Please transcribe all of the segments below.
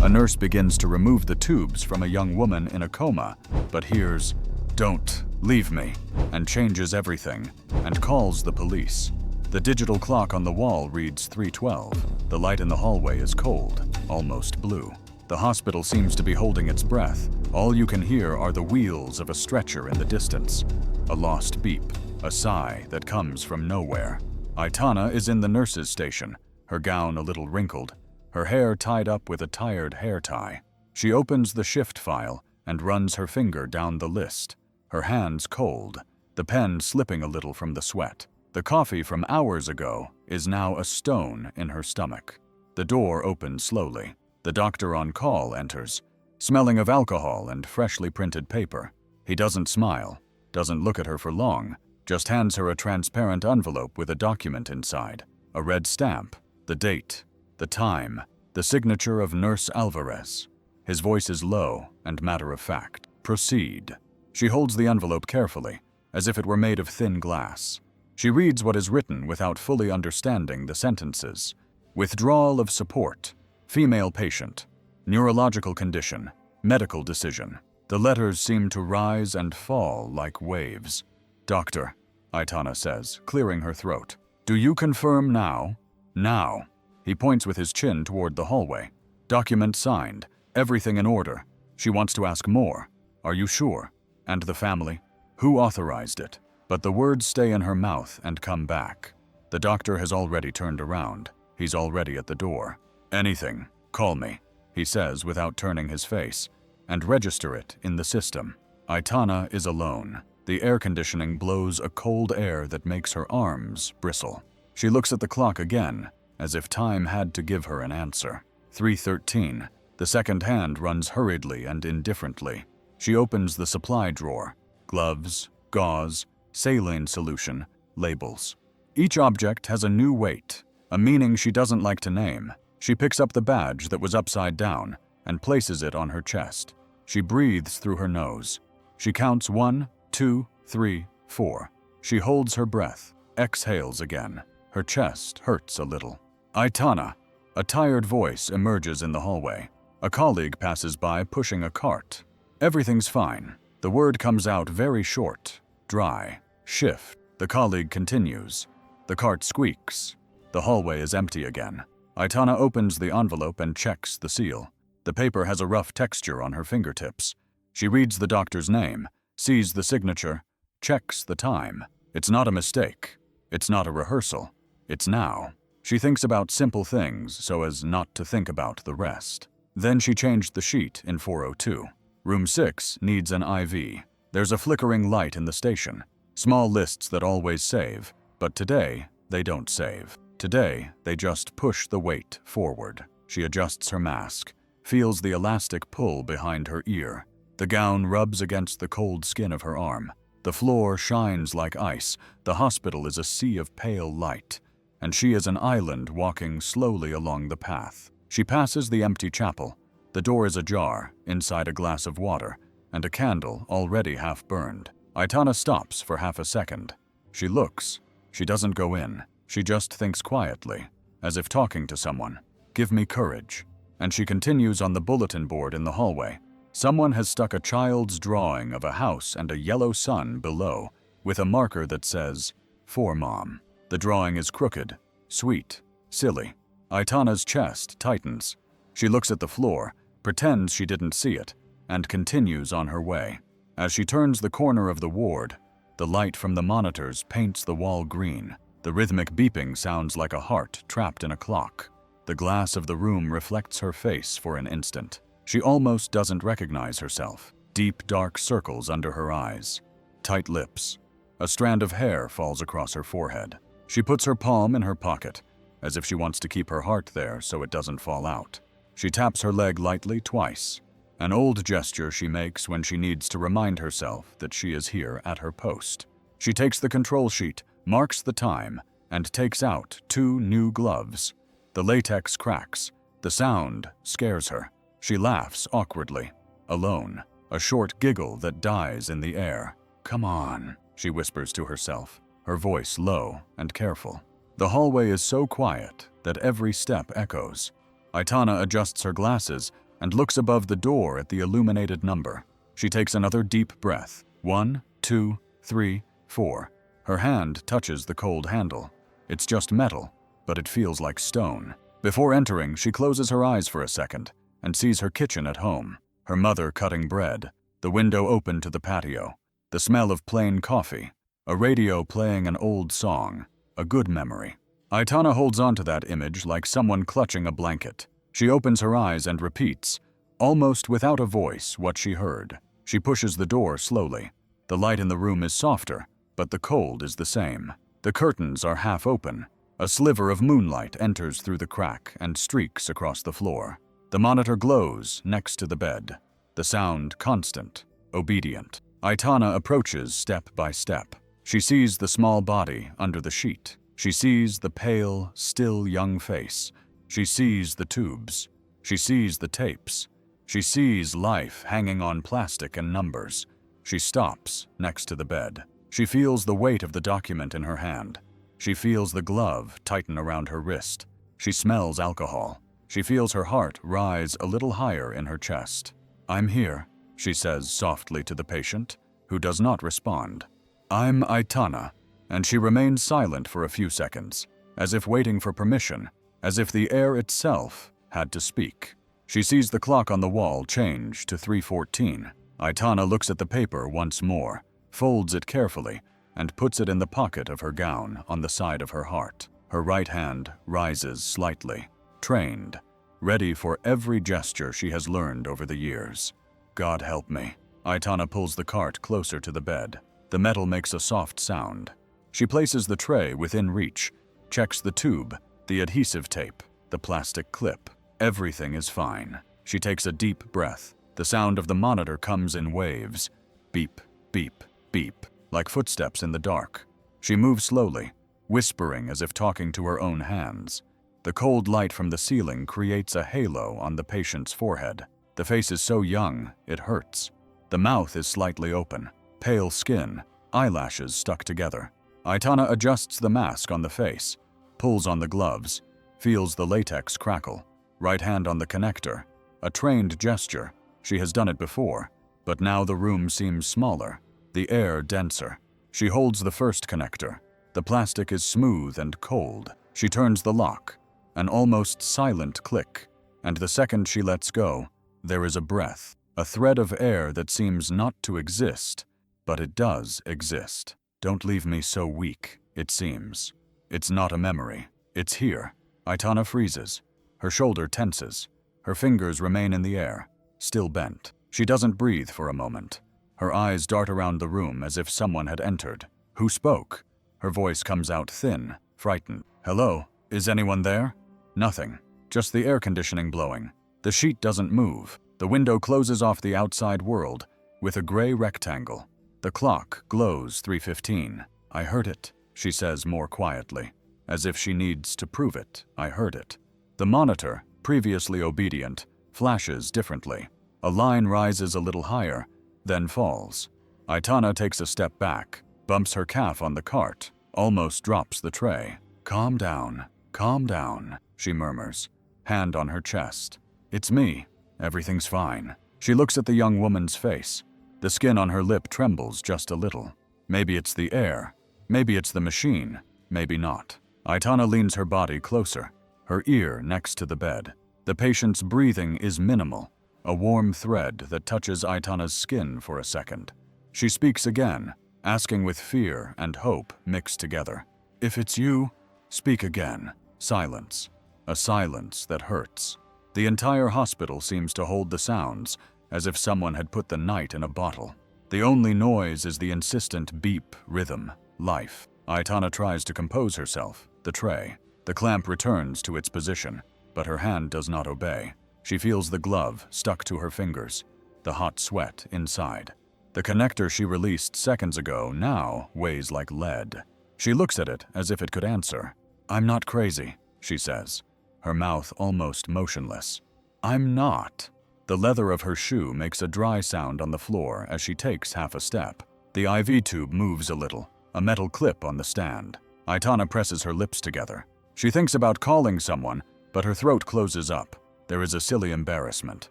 A nurse begins to remove the tubes from a young woman in a coma, but hears, "Don't leave me," and changes everything, and calls the police. The digital clock on the wall reads 3:12. The light in the hallway is cold, almost blue. The hospital seems to be holding its breath. All you can hear are the wheels of a stretcher in the distance. A lost beep, a sigh that comes from nowhere. Aitana is in the nurse's station, her gown a little wrinkled, her hair tied up with a tired hair tie. She opens the shift file and runs her finger down the list, her hands cold, the pen slipping a little from the sweat. The coffee from hours ago is now a stone in her stomach. The door opens slowly. The doctor on call enters, smelling of alcohol and freshly printed paper. He doesn't smile, doesn't look at her for long, just hands her a transparent envelope with a document inside, a red stamp, the date, the time, the signature of Nurse Alvarez. His voice is low and matter-of-fact. "Proceed." She holds the envelope carefully, as if it were made of thin glass. She reads what is written without fully understanding the sentences. Withdrawal of support, female patient, neurological condition, medical decision. The letters seem to rise and fall like waves. "Doctor," Aitana says, clearing her throat. "Do you confirm now?" "Now." He points with his chin toward the hallway. "Document signed, everything in order." She wants to ask more. "Are you sure? And the family? Who authorized it?" But the words stay in her mouth and come back. The doctor has already turned around. He's already at the door. "Anything, call me," he says without turning his face, "and register it in the system." Aitana is alone. The air conditioning blows a cold air that makes her arms bristle. She looks at the clock again, as if time had to give her an answer. 3:13. The second hand runs hurriedly and indifferently. She opens the supply drawer. Gloves, gauze, saline solution, labels. Each object has a new weight, a meaning she doesn't like to name. She picks up the badge that was upside down and places it on her chest. She breathes through her nose. She counts 1, 2, 3, 4. She holds her breath, exhales again. Her chest hurts a little. "Aitana!" A tired voice emerges in the hallway. A colleague passes by pushing a cart. "Everything's fine." The word comes out very short, dry. "Shift." The colleague continues. The cart squeaks. The hallway is empty again. Aitana opens the envelope and checks the seal. The paper has a rough texture on her fingertips. She reads the doctor's name, sees the signature, checks the time. It's not a mistake. It's not a rehearsal. It's now. She thinks about simple things so as not to think about the rest. Then she changed the sheet in 402. Room 6 needs an IV. There's a flickering light in the station. Small lists that always save, but today they don't save. Today they just push the weight forward. She adjusts her mask, feels the elastic pull behind her ear. The gown rubs against the cold skin of her arm. The floor shines like ice. The hospital is a sea of pale light, and she is an island walking slowly along the path. She passes the empty chapel. The door is ajar, inside a glass of water, and a candle already half burned. Aitana stops for half a second. She looks. She doesn't go in. She just thinks quietly, as if talking to someone. "Give me courage." And she continues on the bulletin board in the hallway. Someone has stuck a child's drawing of a house and a yellow sun below, with a marker that says, "For Mom." The drawing is crooked, sweet, silly. Aitana's chest tightens. She looks at the floor, pretends she didn't see it, and continues on her way. As she turns the corner of the ward, the light from the monitors paints the wall green. The rhythmic beeping sounds like a heart trapped in a clock. The glass of the room reflects her face for an instant. She almost doesn't recognize herself. Deep, dark circles under her eyes. Tight lips. A strand of hair falls across her forehead. She puts her palm in her pocket, as if she wants to keep her heart there so it doesn't fall out. She taps her leg lightly twice, an old gesture she makes when she needs to remind herself that she is here at her post. She takes the control sheet, marks the time, and takes out 2 new gloves. The latex cracks. The sound scares her. She laughs awkwardly, alone, a short giggle that dies in the air. "Come on," she whispers to herself, her voice low and careful. The hallway is so quiet that every step echoes. Aitana adjusts her glasses and looks above the door at the illuminated number. She takes another deep breath. 1, 2, 3, 4. Her hand touches the cold handle. It's just metal, but it feels like stone. Before entering, she closes her eyes for a second and sees her kitchen at home. Her mother cutting bread, the window open to the patio, the smell of plain coffee, a radio playing an old song, a good memory. Aitana holds onto that image like someone clutching a blanket. She opens her eyes and repeats, almost without a voice, what she heard. She pushes the door slowly. The light in the room is softer, but the cold is the same. The curtains are half open. A sliver of moonlight enters through the crack and streaks across the floor. The monitor glows next to the bed. The sound constant, obedient. Aitana approaches step by step. She sees the small body under the sheet. She sees the pale, still young face. She sees the tubes. She sees the tapes. She sees life hanging on plastic and numbers. She stops next to the bed. She feels the weight of the document in her hand. She feels the glove tighten around her wrist. She smells alcohol. She feels her heart rise a little higher in her chest. "I'm here," she says softly to the patient, who does not respond. "I'm Aitana," and she remains silent for a few seconds, as if waiting for permission, as if the air itself had to speak. She sees the clock on the wall change to 3:14. Aitana looks at the paper once more, folds it carefully, and puts it in the pocket of her gown on the side of her heart. Her right hand rises slightly, trained, ready for every gesture she has learned over the years. "God help me." Aitana pulls the cart closer to the bed. The metal makes a soft sound. She places the tray within reach, checks the tube, the adhesive tape, the plastic clip. Everything is fine. She takes a deep breath. The sound of the monitor comes in waves. Beep, beep, beep, like footsteps in the dark. She moves slowly, whispering as if talking to her own hands. The cold light from the ceiling creates a halo on the patient's forehead. The face is so young, it hurts. The mouth is slightly open, pale skin, eyelashes stuck together. Aitana adjusts the mask on the face, pulls on the gloves, feels the latex crackle. Right hand on the connector, a trained gesture. She has done it before, but now the room seems smaller, the air denser. She holds the first connector. The plastic is smooth and cold. She turns the lock, an almost silent click, and the second she lets go, there is a breath, a thread of air that seems not to exist, but it does exist. "Don't leave me so weak," it seems. It's not a memory. It's here. Aitana freezes. Her shoulder tenses. Her fingers remain in the air, still bent. She doesn't breathe for a moment. Her eyes dart around the room as if someone had entered. Who spoke? Her voice comes out thin, frightened. "Hello? Is anyone there?" Nothing. Just the air conditioning blowing. The sheet doesn't move. The window closes off the outside world with a gray rectangle. The clock glows 3:15. "I heard it," she says more quietly, as if she needs to prove it. "I heard it." The monitor, previously obedient, flashes differently. A line rises a little higher, then falls. Aitana takes a step back, bumps her calf on the cart, almost drops the tray. Calm down, she murmurs, hand on her chest. "It's me. Everything's fine." She looks at the young woman's face. The skin on her lip trembles just a little. Maybe it's the air. Maybe it's the machine. Maybe not. Aitana leans her body closer, her ear next to the bed. The patient's breathing is minimal, a warm thread that touches Aitana's skin for a second. She speaks again, asking with fear and hope mixed together. "If it's you, speak again." Silence. A silence that hurts. The entire hospital seems to hold the sounds, as if someone had put the night in a bottle. The only noise is the insistent beep rhythm, life. Aitana tries to compose herself, the tray. The clamp returns to its position, but her hand does not obey. She feels the glove stuck to her fingers, the hot sweat inside. The connector she released seconds ago now weighs like lead. She looks at it as if it could answer. "I'm not crazy," she says, her mouth almost motionless. "I'm not." The leather of her shoe makes a dry sound on the floor as she takes half a step. The IV tube moves a little, a metal clip on the stand. Aitana presses her lips together. She thinks about calling someone, but her throat closes up. There is a silly embarrassment.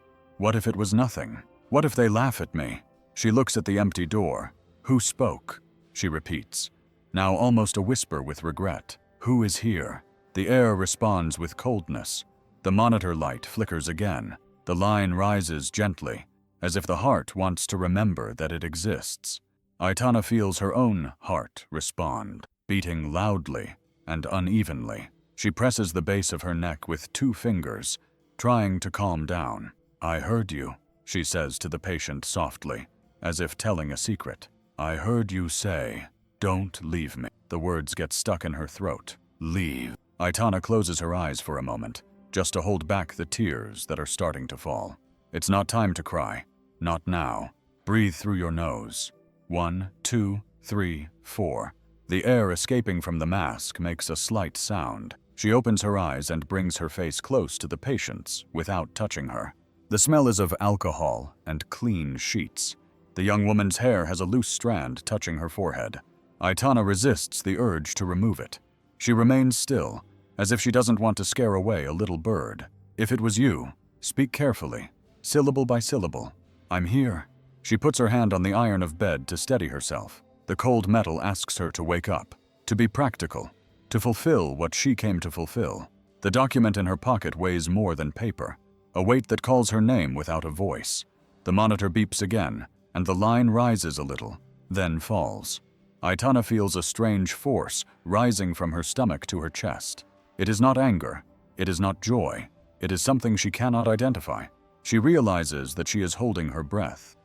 What if it was nothing? What if they laugh at me? She looks at the empty door. Who spoke? She repeats, now almost a whisper with regret. Who is here? The air responds with coldness. The monitor light flickers again. The line rises gently, as if the heart wants to remember that it exists. Aitana feels her own heart respond, beating loudly and unevenly. She presses the base of her neck with 2 fingers, trying to calm down. I heard you, she says to the patient softly, as if telling a secret. I heard you say, don't leave me. The words get stuck in her throat. Leave. Aitana closes her eyes for a moment, just to hold back the tears that are starting to fall. It's not time to cry. Not now. Breathe through your nose. 1, 2, 3, 4. The air escaping from the mask makes a slight sound. She opens her eyes and brings her face close to the patient's without touching her. The smell is of alcohol and clean sheets. The young woman's hair has a loose strand touching her forehead. Aitana resists the urge to remove it. She remains still, as if she doesn't want to scare away a little bird. If it was you, speak carefully, syllable by syllable. I'm here. She puts her hand on the iron of bed to steady herself. The cold metal asks her to wake up, to be practical, to fulfill what she came to fulfill. The document in her pocket weighs more than paper, a weight that calls her name without a voice. The monitor beeps again, and the line rises a little, then falls. Aitana feels a strange force rising from her stomach to her chest. It is not anger, it is not joy, it is something she cannot identify. She realizes that she is holding her breath,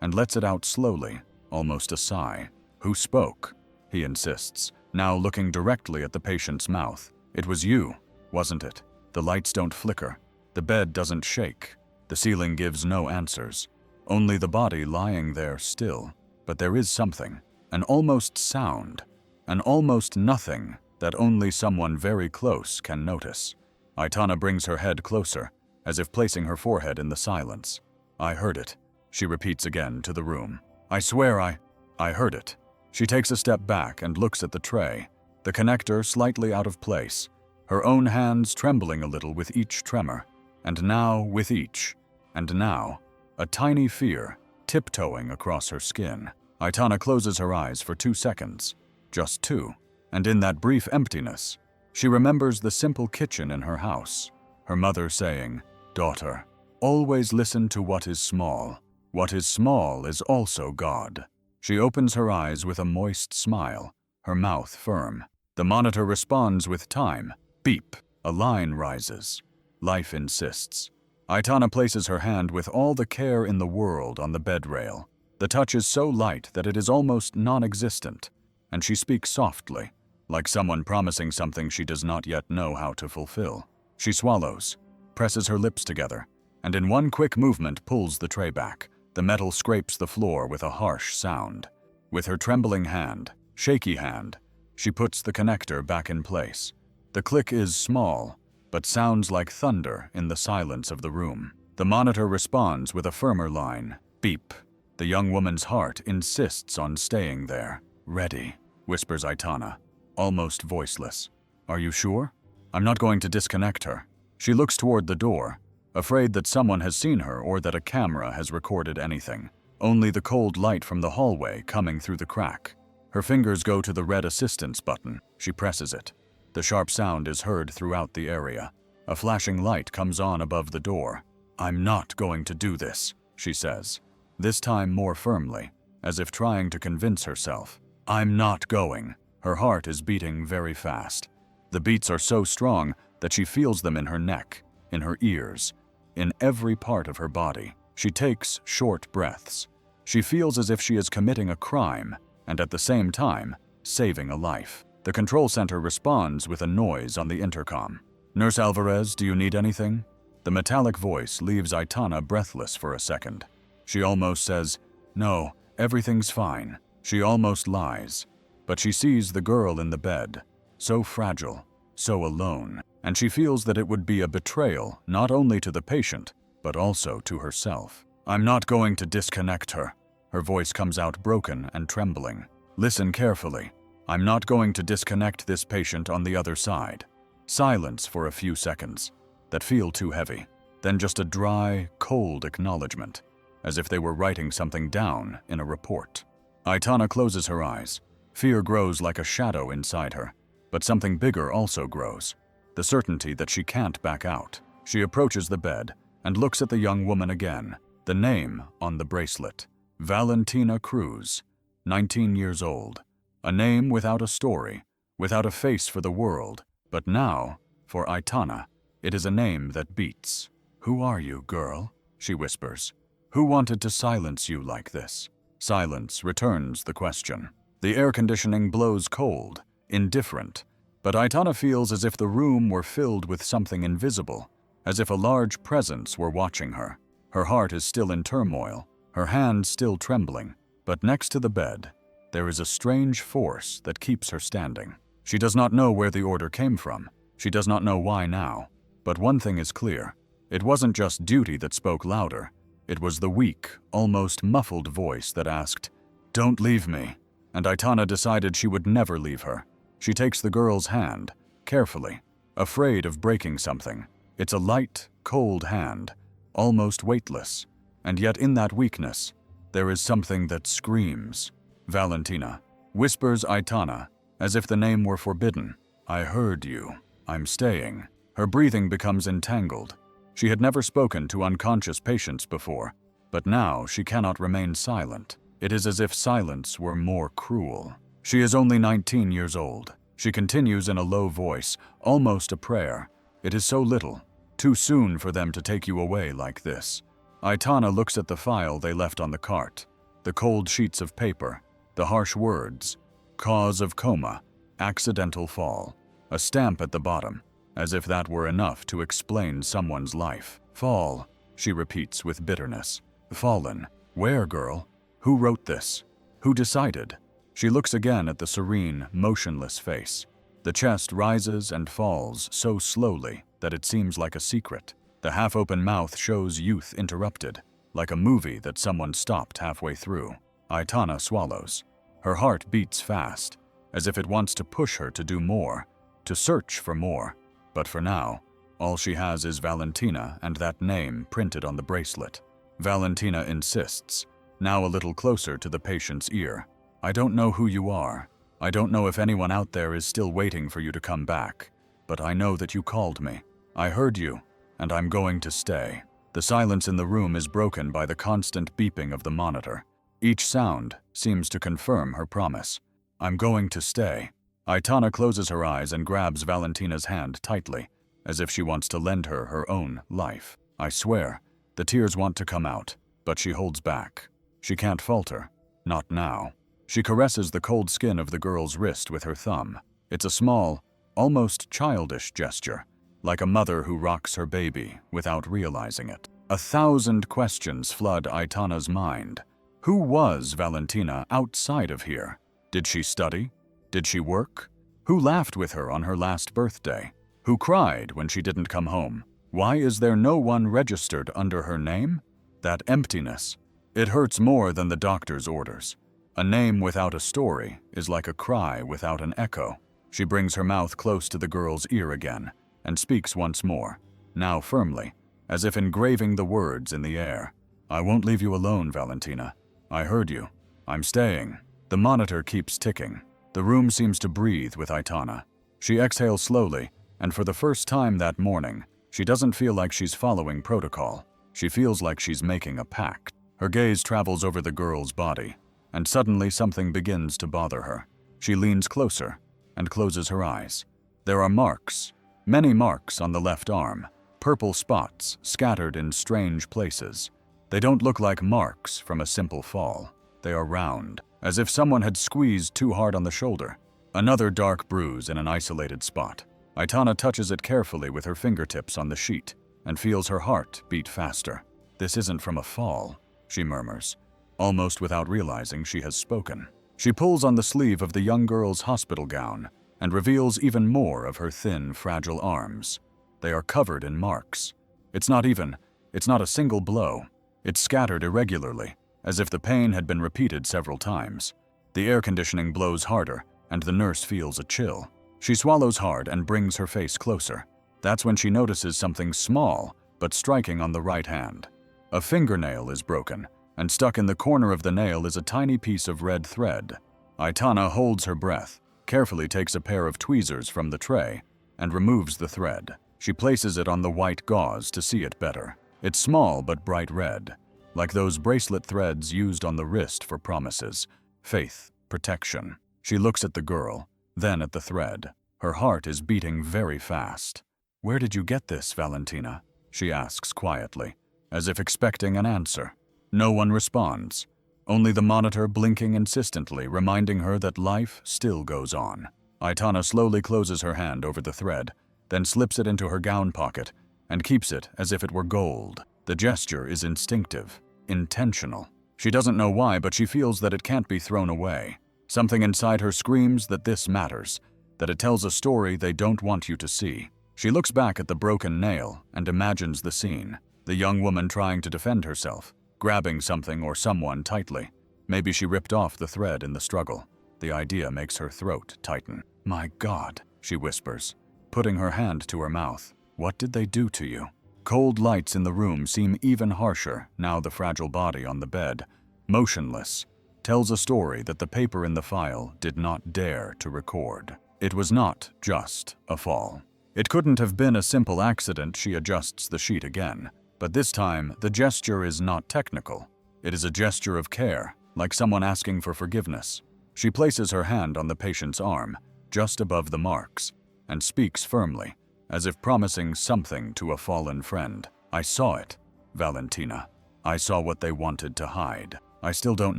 and lets it out slowly, almost a sigh. Who spoke? He insists, now looking directly at the patient's mouth. It was you, wasn't it? The lights don't flicker, the bed doesn't shake, the ceiling gives no answers. Only the body lying there still. But there is something, an almost sound, an almost nothing that only someone very close can notice. Aitana brings her head closer, as if placing her forehead in the silence. I heard it, she repeats again to the room. I swear I heard it. She takes a step back and looks at the tray, the connector slightly out of place, her own hands trembling a little with each tremor, and now with each, and now, a tiny fear tiptoeing across her skin. Aitana closes her eyes for 2 seconds, just 2, and in that brief emptiness, she remembers the simple kitchen in her house, her mother saying, daughter, always listen to what is small. What is small is also God. She opens her eyes with a moist smile, her mouth firm. The monitor responds with time. Beep. A line rises. Life insists. Aitana places her hand with all the care in the world on the bed rail. The touch is so light that it is almost non-existent, and she speaks softly, like someone promising something she does not yet know how to fulfill. She swallows, presses her lips together, and in one quick movement pulls the tray back. The metal scrapes the floor with a harsh sound. With her trembling hand, shaky hand, she puts the connector back in place. The click is small, but sounds like thunder in the silence of the room. The monitor responds with a firmer line. Beep. The young woman's heart insists on staying there. Ready, whispers Aitana, almost voiceless. Are you sure? I'm not going to disconnect her. She looks toward the door, afraid that someone has seen her or that a camera has recorded anything. Only the cold light from the hallway coming through the crack. Her fingers go to the red assistance button. She presses it. The sharp sound is heard throughout the area. A flashing light comes on above the door. I'm not going to do this, she says, this time more firmly, as if trying to convince herself. I'm not going. Her heart is beating very fast. The beats are so strong that she feels them in her neck, in her ears, in every part of her body. She takes short breaths. She feels as if she is committing a crime and at the same time saving a life. The control center responds with a noise on the intercom. Nurse Alvarez, do you need anything? The metallic voice leaves Aitana breathless for a second. She almost says, no, everything's fine. She almost lies, but she sees the girl in the bed, so fragile, so alone, and she feels that it would be a betrayal not only to the patient, but also to herself. I'm not going to disconnect her. Her voice comes out broken and trembling. Listen carefully. I'm not going to disconnect this patient on the other side. Silence for a few seconds that feel too heavy. then just a dry, cold acknowledgement, as if they were writing something down in a report. Aitana closes her eyes. Fear grows like a shadow inside her, but something bigger also grows, the certainty that she can't back out. She approaches the bed and looks at the young woman again, the name on the bracelet. Valentina Cruz, 19 years old. A name without a story, without a face for the world, but now, for Aitana, it is a name that beats. "Who are you, girl?" she whispers. "Who wanted to silence you like this?" Silence returns the question. The air conditioning blows cold, indifferent, but Aitana feels as if the room were filled with something invisible, as if a large presence were watching her. Her heart is still in turmoil, her hands still trembling, but next to the bed, there is a strange force that keeps her standing. She does not know where the order came from. She does not know why now. But one thing is clear. It wasn't just duty that spoke louder. It was the weak, almost muffled voice that asked, "Don't leave me." And Aitana decided she would never leave her. She takes the girl's hand, carefully, afraid of breaking something. It's a light, cold hand, almost weightless. And yet in that weakness, there is something that screams. "Valentina," whispers Aitana, as if the name were forbidden. "I heard you. I'm staying." Her breathing becomes entangled. She had never spoken to unconscious patients before, but now she cannot remain silent. It is as if silence were more cruel. She is only 19 years old. She continues in a low voice, almost a prayer. "It is so little, too soon for them to take you away like this." Aitana looks at the file they left on the cart, the cold sheets of paper, the harsh words, "Cause of coma, accidental fall," a stamp at the bottom, as if that were enough to explain someone's life. "Fall," she repeats with bitterness. "Fallen. Where, girl? Who wrote this? Who decided?" She looks again at the serene, motionless face. The chest rises and falls so slowly that it seems like a secret. The half-open mouth shows youth interrupted, like a movie that someone stopped halfway through. Aitana swallows. Her heart beats fast, as if it wants to push her to do more, to search for more. But for now, all she has is Valentina and that name printed on the bracelet. Valentina insists, now a little closer to the patient's ear. "I don't know who you are. I don't know if anyone out there is still waiting for you to come back. But I know that you called me. I heard you, and I'm going to stay." The silence in the room is broken by the constant beeping of the monitor. Each sound seems to confirm her promise. "I'm going to stay." Aitana closes her eyes and grabs Valentina's hand tightly, as if she wants to lend her her own life. I swear, the tears want to come out, but she holds back. She can't falter. Not now. She caresses the cold skin of the girl's wrist with her thumb. It's a small, almost childish gesture, like a mother who rocks her baby without realizing it. 1,000 questions flood Aitana's mind. Who was Valentina outside of here? Did she study? Did she work? Who laughed with her on her last birthday? Who cried when she didn't come home? Why is there no one registered under her name? That emptiness. It hurts more than the doctor's orders. A name without a story is like a cry without an echo. She brings her mouth close to the girl's ear again and speaks once more, now firmly, as if engraving the words in the air. "I won't leave you alone, Valentina. I heard you. I'm staying." The monitor keeps ticking. The room seems to breathe with Aitana. She exhales slowly, and for the first time that morning, she doesn't feel like she's following protocol. She feels like she's making a pact. Her gaze travels over the girl's body, and suddenly something begins to bother her. She leans closer and closes her eyes. There are marks, many marks on the left arm, purple spots scattered in strange places. They don't look like marks from a simple fall. They are round, as if someone had squeezed too hard on the shoulder. Another dark bruise in an isolated spot. Aitana touches it carefully with her fingertips on the sheet and feels her heart beat faster. "This isn't from a fall," she murmurs, almost without realizing she has spoken. She pulls on the sleeve of the young girl's hospital gown and reveals even more of her thin, fragile arms. They are covered in marks. It's not a single blow. It's scattered irregularly, as if the pain had been repeated several times. The air conditioning blows harder, and the nurse feels a chill. She swallows hard and brings her face closer. That's when she notices something small, but striking on the right hand. A fingernail is broken, and stuck in the corner of the nail is a tiny piece of red thread. Aitana holds her breath, carefully takes a pair of tweezers from the tray, and removes the thread. She places it on the white gauze to see it better. It's small but bright red, like those bracelet threads used on the wrist for promises, faith, protection. She looks at the girl, then at the thread. Her heart is beating very fast. "Where did you get this, Valentina?" she asks quietly, as if expecting an answer. No one responds, only the monitor blinking insistently, reminding her that life still goes on. Aitana slowly closes her hand over the thread, then slips it into her gown pocket and keeps it as if it were gold. The gesture is instinctive, intentional. She doesn't know why, but she feels that it can't be thrown away. Something inside her screams that this matters, that it tells a story they don't want you to see. She looks back at the broken nail and imagines the scene. The young woman trying to defend herself, grabbing something or someone tightly. Maybe she ripped off the thread in the struggle. The idea makes her throat tighten. "My God," she whispers, putting her hand to her mouth. "What did they do to you?" Cold lights in the room seem even harsher now. The fragile body on the bed, motionless, tells a story that the paper in the file did not dare to record. It was not just a fall. It couldn't have been a simple accident. She adjusts the sheet again. But this time, the gesture is not technical. It is a gesture of care, like someone asking for forgiveness. She places her hand on the patient's arm, just above the marks, and speaks firmly, as if promising something to a fallen friend. "I saw it, Valentina. I saw what they wanted to hide. I still don't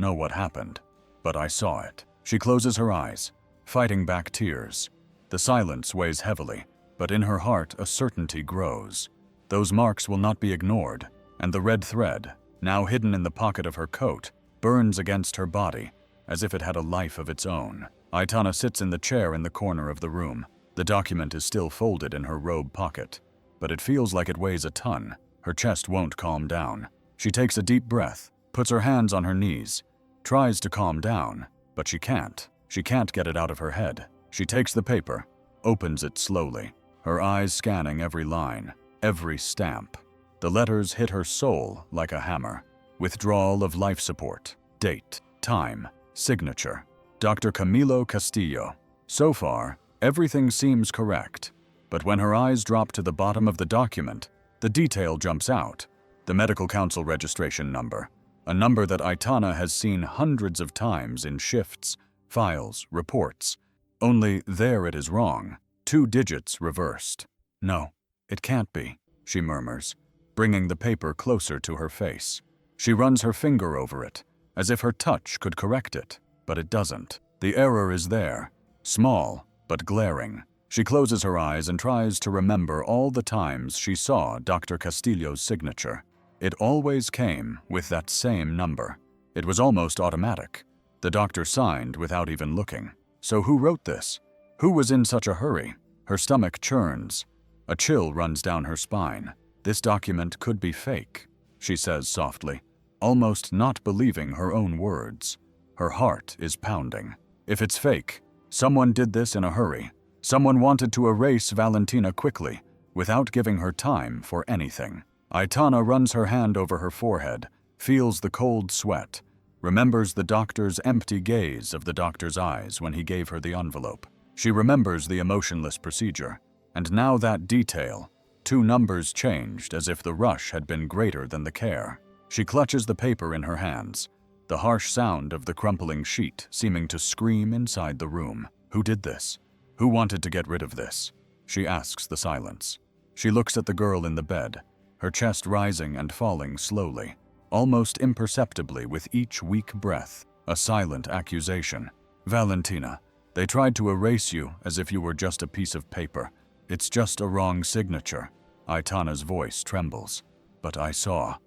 know what happened, but I saw it." She closes her eyes, fighting back tears. The silence weighs heavily, but in her heart a certainty grows. Those marks will not be ignored, and the red thread, now hidden in the pocket of her coat, burns against her body as if it had a life of its own. Aitana sits in the chair in the corner of the room. The document is still folded in her robe pocket, but it feels like it weighs a ton. Her chest won't calm down. She takes a deep breath, puts her hands on her knees, tries to calm down, but she can't. She can't get it out of her head. She takes the paper, opens it slowly, her eyes scanning every line, every stamp. The letters hit her soul like a hammer. Withdrawal of life support. Date, time, signature. Dr. Camilo Castillo. So far, everything seems correct. But when her eyes drop to the bottom of the document, the detail jumps out. The medical council registration number. A number that Aitana has seen hundreds of times in shifts, files, reports. Only there it is wrong. 2 digits reversed. "No, it can't be," she murmurs, bringing the paper closer to her face. She runs her finger over it, as if her touch could correct it, but it doesn't. The error is there, small but glaring. She closes her eyes and tries to remember all the times she saw Dr. Castillo's signature. It always came with that same number. It was almost automatic. The doctor signed without even looking. So who wrote this? Who was in such a hurry? Her stomach churns. A chill runs down her spine. "This document could be fake," she says softly, almost not believing her own words. Her heart is pounding. If it's fake, someone did this in a hurry. Someone wanted to erase Valentina quickly, without giving her time for anything. Aitana runs her hand over her forehead, feels the cold sweat, remembers the doctor's empty gaze of the doctor's eyes when he gave her the envelope. She remembers the emotionless procedure, and now that detail, 2 numbers changed as if the rush had been greater than the care. She clutches the paper in her hands, the harsh sound of the crumpling sheet seeming to scream inside the room. Who did this? Who wanted to get rid of this? She asks the silence. She looks at the girl in the bed, her chest rising and falling slowly, almost imperceptibly with each weak breath. A silent accusation. "Valentina, they tried to erase you as if you were just a piece of paper. It's just a wrong signature." Aitana's voice trembles. "But I saw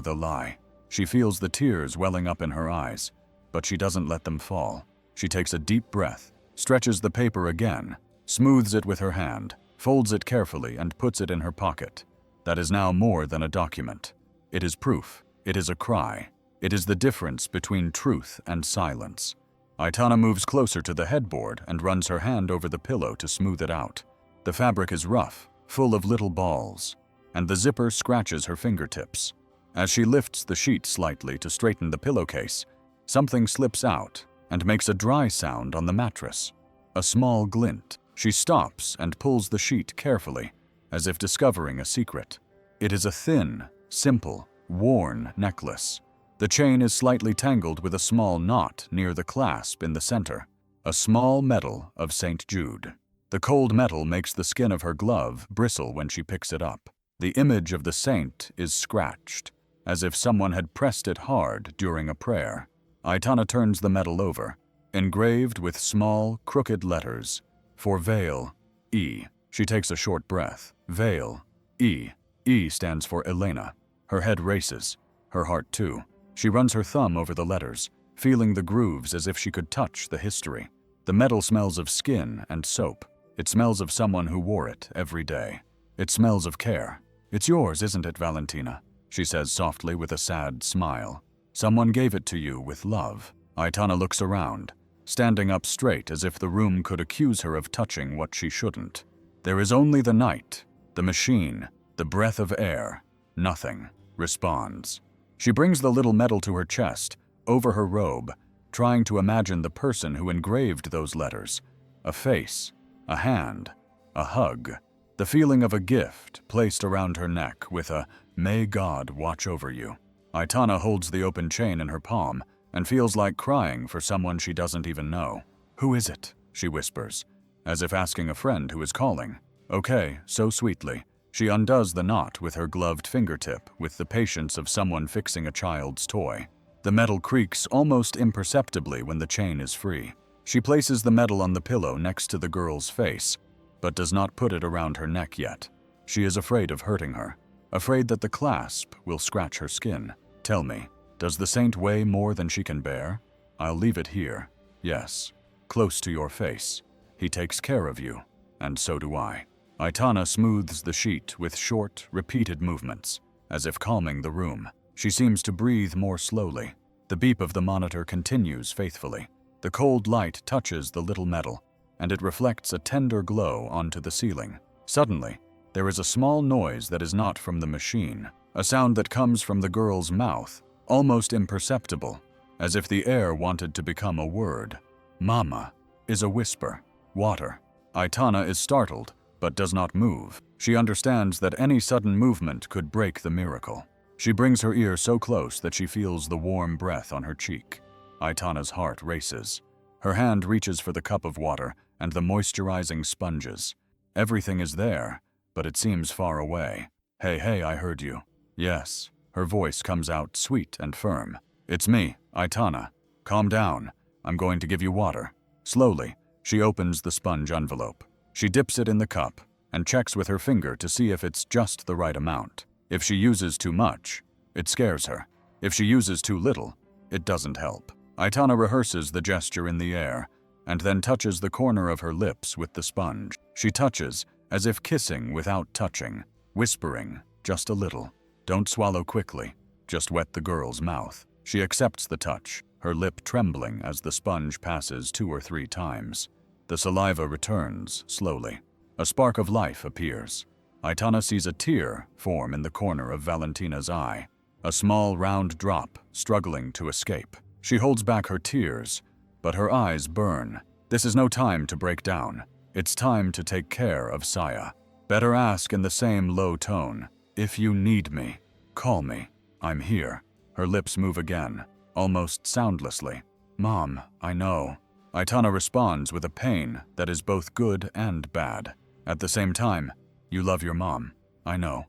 the lie." She feels the tears welling up in her eyes, but she doesn't let them fall. She takes a deep breath, stretches the paper again, smooths it with her hand, folds it carefully and puts it in her pocket. That is now more than a document. It is proof. It is a cry. It is the difference between truth and silence. Aitana moves closer to the headboard and runs her hand over the pillow to smooth it out. The fabric is rough, full of little balls. and the zipper scratches her fingertips. As she lifts the sheet slightly to straighten the pillowcase, something slips out and makes a dry sound on the mattress. A small glint. She stops and pulls the sheet carefully, as if discovering a secret. It is a thin, simple, worn necklace. The chain is slightly tangled with a small knot near the clasp in the center. A small medal of St. Jude. The cold metal makes the skin of her glove bristle when she picks it up. The image of the saint is scratched, as if someone had pressed it hard during a prayer. Aitana turns the medal over, engraved with small, crooked letters. For Vale, E. She takes a short breath. Vale, E. E stands for Elena. Her head races. Her heart too. She runs her thumb over the letters, feeling the grooves as if she could touch the history. The medal smells of skin and soap. It smells of someone who wore it every day. It smells of care. "It's yours, isn't it, Valentina?" she says softly with a sad smile. "Someone gave it to you with love." Aitana looks around, standing up straight as if the room could accuse her of touching what she shouldn't. There is only the night, the machine, the breath of air. Nothing responds. She brings the little medal to her chest, over her robe, trying to imagine the person who engraved those letters. A face, a hand, a hug. The feeling of a gift placed around her neck with a "May God watch over you." Aitana holds the open chain in her palm and feels like crying for someone she doesn't even know. "Who is it?" she whispers, as if asking a friend who is calling. Okay, so sweetly. She undoes the knot with her gloved fingertip with the patience of someone fixing a child's toy. The metal creaks almost imperceptibly when the chain is free. She places the medal on the pillow next to the girl's face, but does not put it around her neck yet. She is afraid of hurting her, afraid that the clasp will scratch her skin. "Tell me, does the saint weigh more than she can bear? I'll leave it here. Yes, close to your face. He takes care of you, and so do I." Aitana smooths the sheet with short, repeated movements, as if calming the room. She seems to breathe more slowly. The beep of the monitor continues faithfully. The cold light touches the little medal, and it reflects a tender glow onto the ceiling. Suddenly, there is a small noise that is not from the machine, a sound that comes from the girl's mouth, almost imperceptible, as if the air wanted to become a word. "Mama" is a whisper. "Water." Aitana is startled, but does not move. She understands that any sudden movement could break the miracle. She brings her ear so close that she feels the warm breath on her cheek. Aitana's heart races. Her hand reaches for the cup of water and the moisturizing sponges. Everything is there, but it seems far away. Hey, I heard you." "Yes." Her voice comes out sweet and firm. "It's me, Aitana. Calm down. I'm going to give you water." Slowly, she opens the sponge envelope. She dips it in the cup and checks with her finger to see if it's just the right amount. If she uses too much, it scares her. If she uses too little, it doesn't help. Aitana rehearses the gesture in the air and then touches the corner of her lips with the sponge. She touches, as if kissing without touching, whispering just a little. Don't swallow quickly, just wet the girl's mouth. She accepts the touch, her lip trembling as the sponge passes 2 or 3 times. The saliva returns slowly. A spark of life appears. Aitana sees a tear form in the corner of Valentina's eye, a small round drop struggling to escape. She holds back her tears, but her eyes burn. This is no time to break down. It's time to take care of Saya. Better ask in the same low tone, "If you need me, call me. I'm here." Her lips move again, almost soundlessly. "Mom, I know." Aitana responds with a pain that is both good and bad. At the same time, "You love your mom. I know.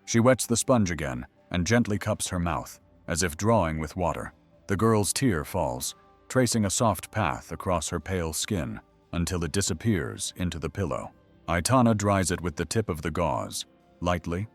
She wets the sponge again and gently cups her mouth, as if drawing with water. The girl's tear falls, tracing a soft path across her pale skin until it disappears into the pillow. Aitana dries it with the tip of the gauze, lightly,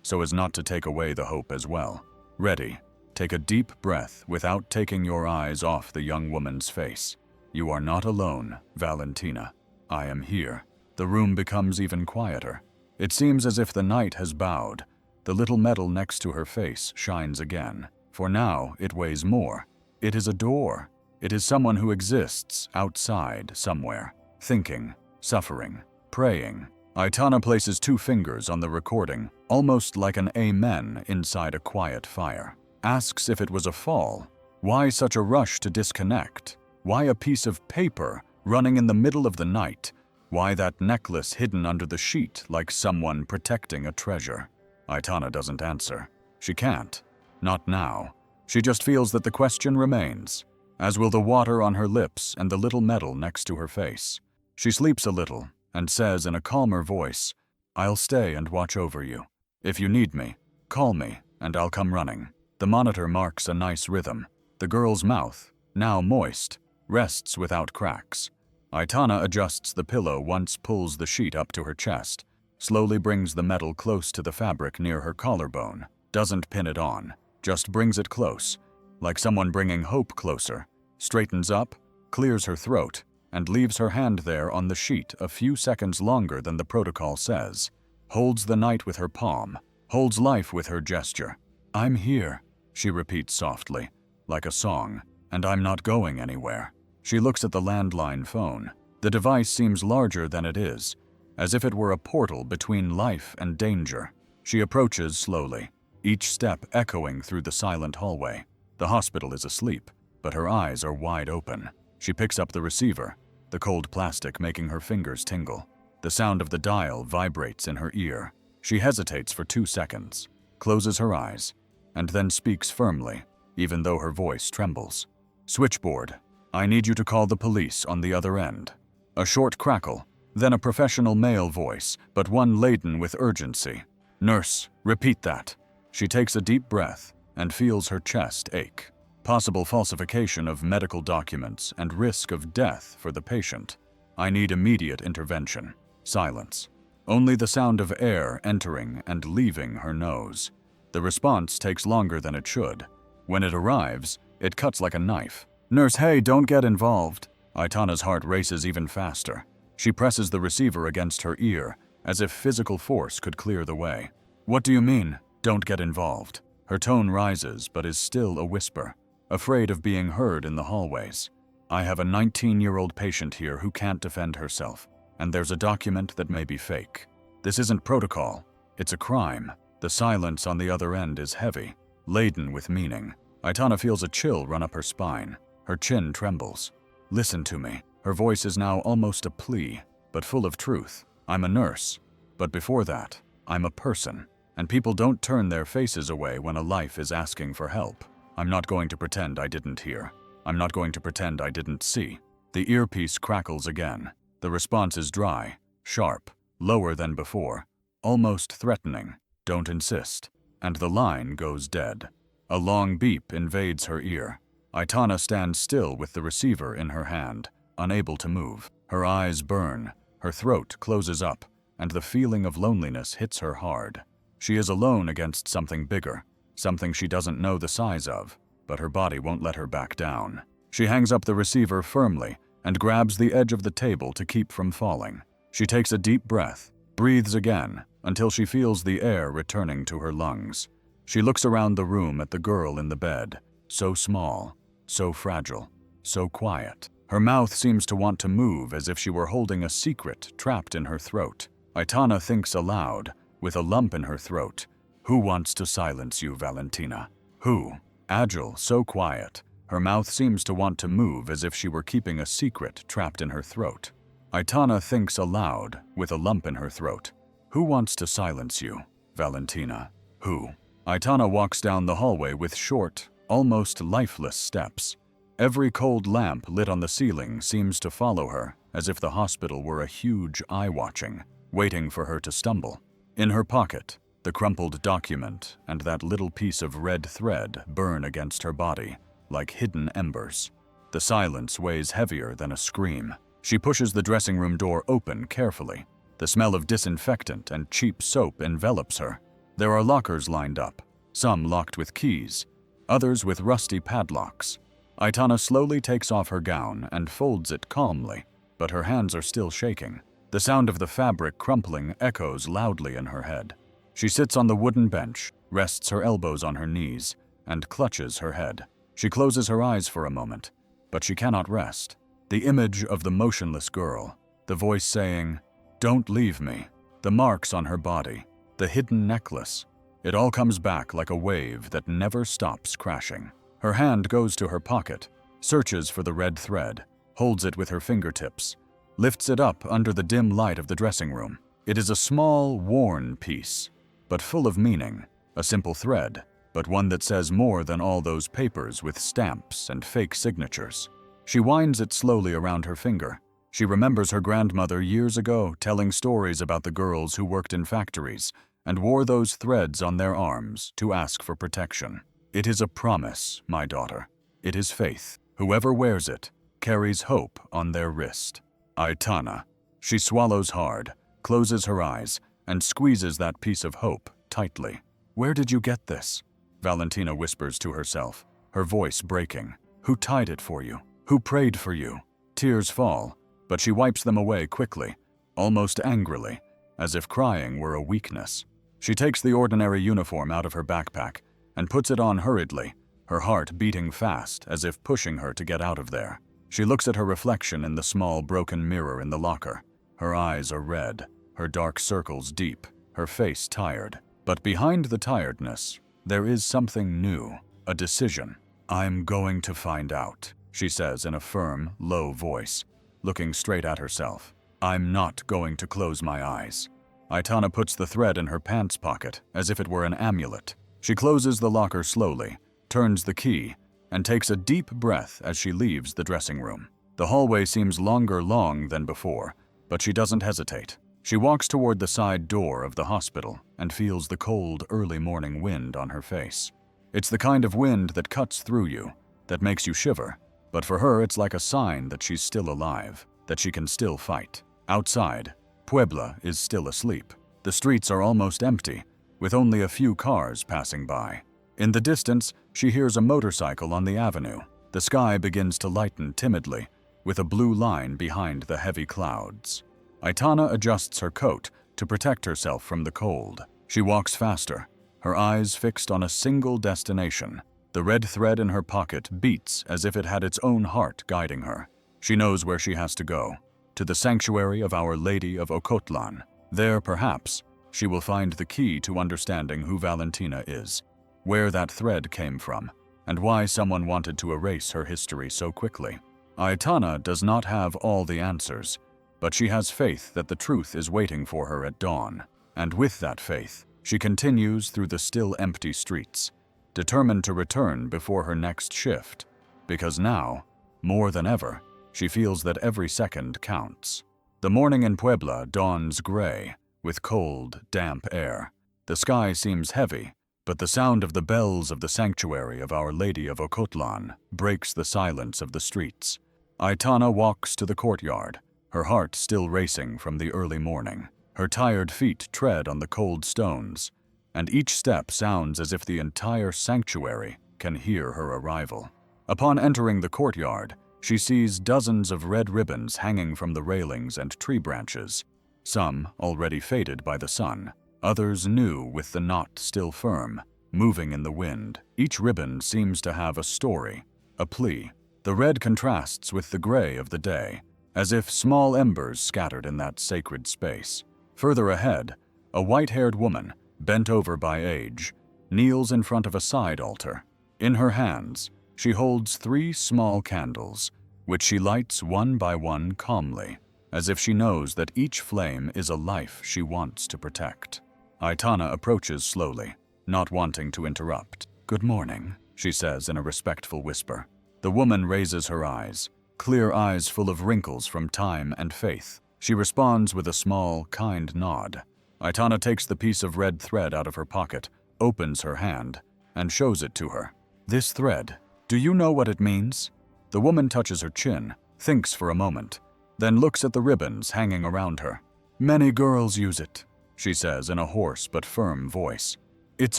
so as not to take away the hope as well. Ready, take a deep breath without taking your eyes off the young woman's face. "You are not alone, Valentina. I am here." The room becomes even quieter. It seems as if the night has bowed. The little medal next to her face shines again. For now, it weighs more. It is a door. It is someone who exists outside somewhere, thinking, suffering, praying, Aitana places 2 fingers on the recording, almost like an amen inside a quiet fire. Asks if it was a fall. Why such a rush to disconnect? Why a piece of paper running in the middle of the night? Why that necklace hidden under the sheet like someone protecting a treasure? Aitana doesn't answer. She can't. Not now. She just feels that the question remains, as will the water on her lips and the little medal next to her face. She sleeps a little and says in a calmer voice, "I'll stay and watch over you. If you need me, call me and I'll come running." The monitor marks a nice rhythm. The girl's mouth, now moist, rests without cracks. Aitana adjusts the pillow once, pulls the sheet up to her chest, slowly brings the medal close to the fabric near her collarbone, doesn't pin it on, just brings it close, like someone bringing hope closer, straightens up, clears her throat, and leaves her hand there on the sheet a few seconds longer than the protocol says, holds the night with her palm, holds life with her gesture. "I'm here," she repeats softly, like a song, "and I'm not going anywhere." She looks at the landline phone. The device seems larger than it is, as if it were a portal between life and danger. She approaches slowly, each step echoing through the silent hallway. The hospital is asleep, but her eyes are wide open. She picks up the receiver, the cold plastic making her fingers tingle. The sound of the dial vibrates in her ear. She hesitates for 2 seconds, closes her eyes, and then speaks firmly, even though her voice trembles. "Switchboard, I need you to call the police on the other end." A short crackle, then a professional male voice, but one laden with urgency. "Nurse, repeat that." She takes a deep breath and feels her chest ache. Possible falsification of medical documents and risk of death for the patient. "I need immediate intervention." Silence. Only the sound of air entering and leaving her nose. The response takes longer than it should. When it arrives, it cuts like a knife. "Nurse, hey, don't get involved." Aitana's heart races even faster. She presses the receiver against her ear, as if physical force could clear the way. "What do you mean, don't get involved?" Her tone rises, but is still a whisper, afraid of being heard in the hallways. "I have a 19-year-old patient here who can't defend herself, and there's a document that may be fake. This isn't protocol, it's a crime." The silence on the other end is heavy, laden with meaning. Aitana feels a chill run up her spine. Her chin trembles. "Listen to me." Her voice is now almost a plea, but full of truth. "I'm a nurse, but before that, I'm a person, and people don't turn their faces away when a life is asking for help. I'm not going to pretend I didn't hear. I'm not going to pretend I didn't see." The earpiece crackles again. The response is dry, sharp, lower than before, almost threatening. "Don't insist." And the line goes dead. A long beep invades her ear. Aitana stands still with the receiver in her hand, unable to move. Her eyes burn, her throat closes up, and the feeling of loneliness hits her hard. She is alone against something bigger, something she doesn't know the size of, but her body won't let her back down. She hangs up the receiver firmly and grabs the edge of the table to keep from falling. She takes a deep breath, breathes again, until she feels the air returning to her lungs. She looks around the room at the girl in the bed, so small, so fragile, so quiet. Her mouth seems to want to move as if she were holding a secret trapped in her throat. Aitana thinks aloud, with a lump in her throat. "Who wants to silence you, Valentina? Who?" Agile, so quiet. Her mouth seems to want to move as if she were keeping a secret trapped in her throat. Aitana thinks aloud, with a lump in her throat. "Who wants to silence you, Valentina? Who?" Aitana walks down the hallway with short, almost lifeless steps. Every cold lamp lit on the ceiling seems to follow her, as if the hospital were a huge eye watching, waiting for her to stumble. In her pocket, the crumpled document and that little piece of red thread burn against her body, like hidden embers. The silence weighs heavier than a scream. She pushes the dressing room door open carefully. The smell of disinfectant and cheap soap envelops her. There are lockers lined up, some locked with keys, others with rusty padlocks. Aitana slowly takes off her gown and folds it calmly, but her hands are still shaking. The sound of the fabric crumpling echoes loudly in her head. She sits on the wooden bench, rests her elbows on her knees, and clutches her head. She closes her eyes for a moment, but she cannot rest. The image of the motionless girl, the voice saying, "Don't leave me," the marks on her body, the hidden necklace. It all comes back like a wave that never stops crashing. Her hand goes to her pocket, searches for the red thread, holds it with her fingertips, lifts it up under the dim light of the dressing room. It is a small, worn piece, but full of meaning, a simple thread, but one that says more than all those papers with stamps and fake signatures. She winds it slowly around her finger. She remembers her grandmother years ago telling stories about the girls who worked in factories and wore those threads on their arms to ask for protection. It is a promise, my daughter. It is faith. Whoever wears it carries hope on their wrist. Aitana. She swallows hard, closes her eyes, and squeezes that piece of hope tightly. Where did you get this? Valentina whispers to herself, her voice breaking. Who tied it for you? Who prayed for you? Tears fall, but she wipes them away quickly, almost angrily, as if crying were a weakness. She takes the ordinary uniform out of her backpack and puts it on hurriedly, her heart beating fast as if pushing her to get out of there. She looks at her reflection in the small broken mirror in the locker. Her eyes are red, her dark circles deep, her face tired. But behind the tiredness, there is something new, a decision. I'm going to find out, she says in a firm, low voice, looking straight at herself. I'm not going to close my eyes. Aitana puts the thread in her pants pocket as if it were an amulet. She closes the locker slowly, turns the key, and takes a deep breath as she leaves the dressing room. The hallway seems longer than before, but she doesn't hesitate. She walks toward the side door of the hospital and feels the cold, early morning wind on her face. It's the kind of wind that cuts through you, that makes you shiver, but for her it's like a sign that she's still alive, that she can still fight. Outside, Puebla is still asleep. The streets are almost empty, with only a few cars passing by. In the distance, she hears a motorcycle on the avenue. The sky begins to lighten timidly, with a blue line behind the heavy clouds. Aitana adjusts her coat to protect herself from the cold. She walks faster, her eyes fixed on a single destination. The red thread in her pocket beats as if it had its own heart guiding her. She knows where she has to go, to the sanctuary of Our Lady of Ocotlan. There, perhaps, she will find the key to understanding who Valentina is, where that thread came from, and why someone wanted to erase her history so quickly. Aitana does not have all the answers, but she has faith that the truth is waiting for her at dawn. And with that faith, she continues through the still empty streets, determined to return before her next shift, because now, more than ever, she feels that every second counts. The morning in Puebla dawns gray, with cold, damp air. The sky seems heavy, but the sound of the bells of the sanctuary of Our Lady of Ocotlan breaks the silence of the streets. Aitana walks to the courtyard, her heart still racing from the early morning. Her tired feet tread on the cold stones, and each step sounds as if the entire sanctuary can hear her arrival. Upon entering the courtyard, she sees dozens of red ribbons hanging from the railings and tree branches, some already faded by the sun, others new with the knot still firm, moving in the wind. Each ribbon seems to have a story, a plea. The red contrasts with the gray of the day, as if small embers scattered in that sacred space. Further ahead, a white-haired woman, bent over by age, kneels in front of a side altar. In her hands, she holds 3 small candles, which she lights one by one calmly, as if she knows that each flame is a life she wants to protect. Aitana approaches slowly, not wanting to interrupt. "Good morning," she says in a respectful whisper. The woman raises her eyes, clear eyes full of wrinkles from time and faith. She responds with a small, kind nod. Aitana takes the piece of red thread out of her pocket, opens her hand, and shows it to her. "This thread, do you know what it means?" The woman touches her chin, thinks for a moment, then looks at the ribbons hanging around her. "Many girls use it," she says in a hoarse but firm voice. "It's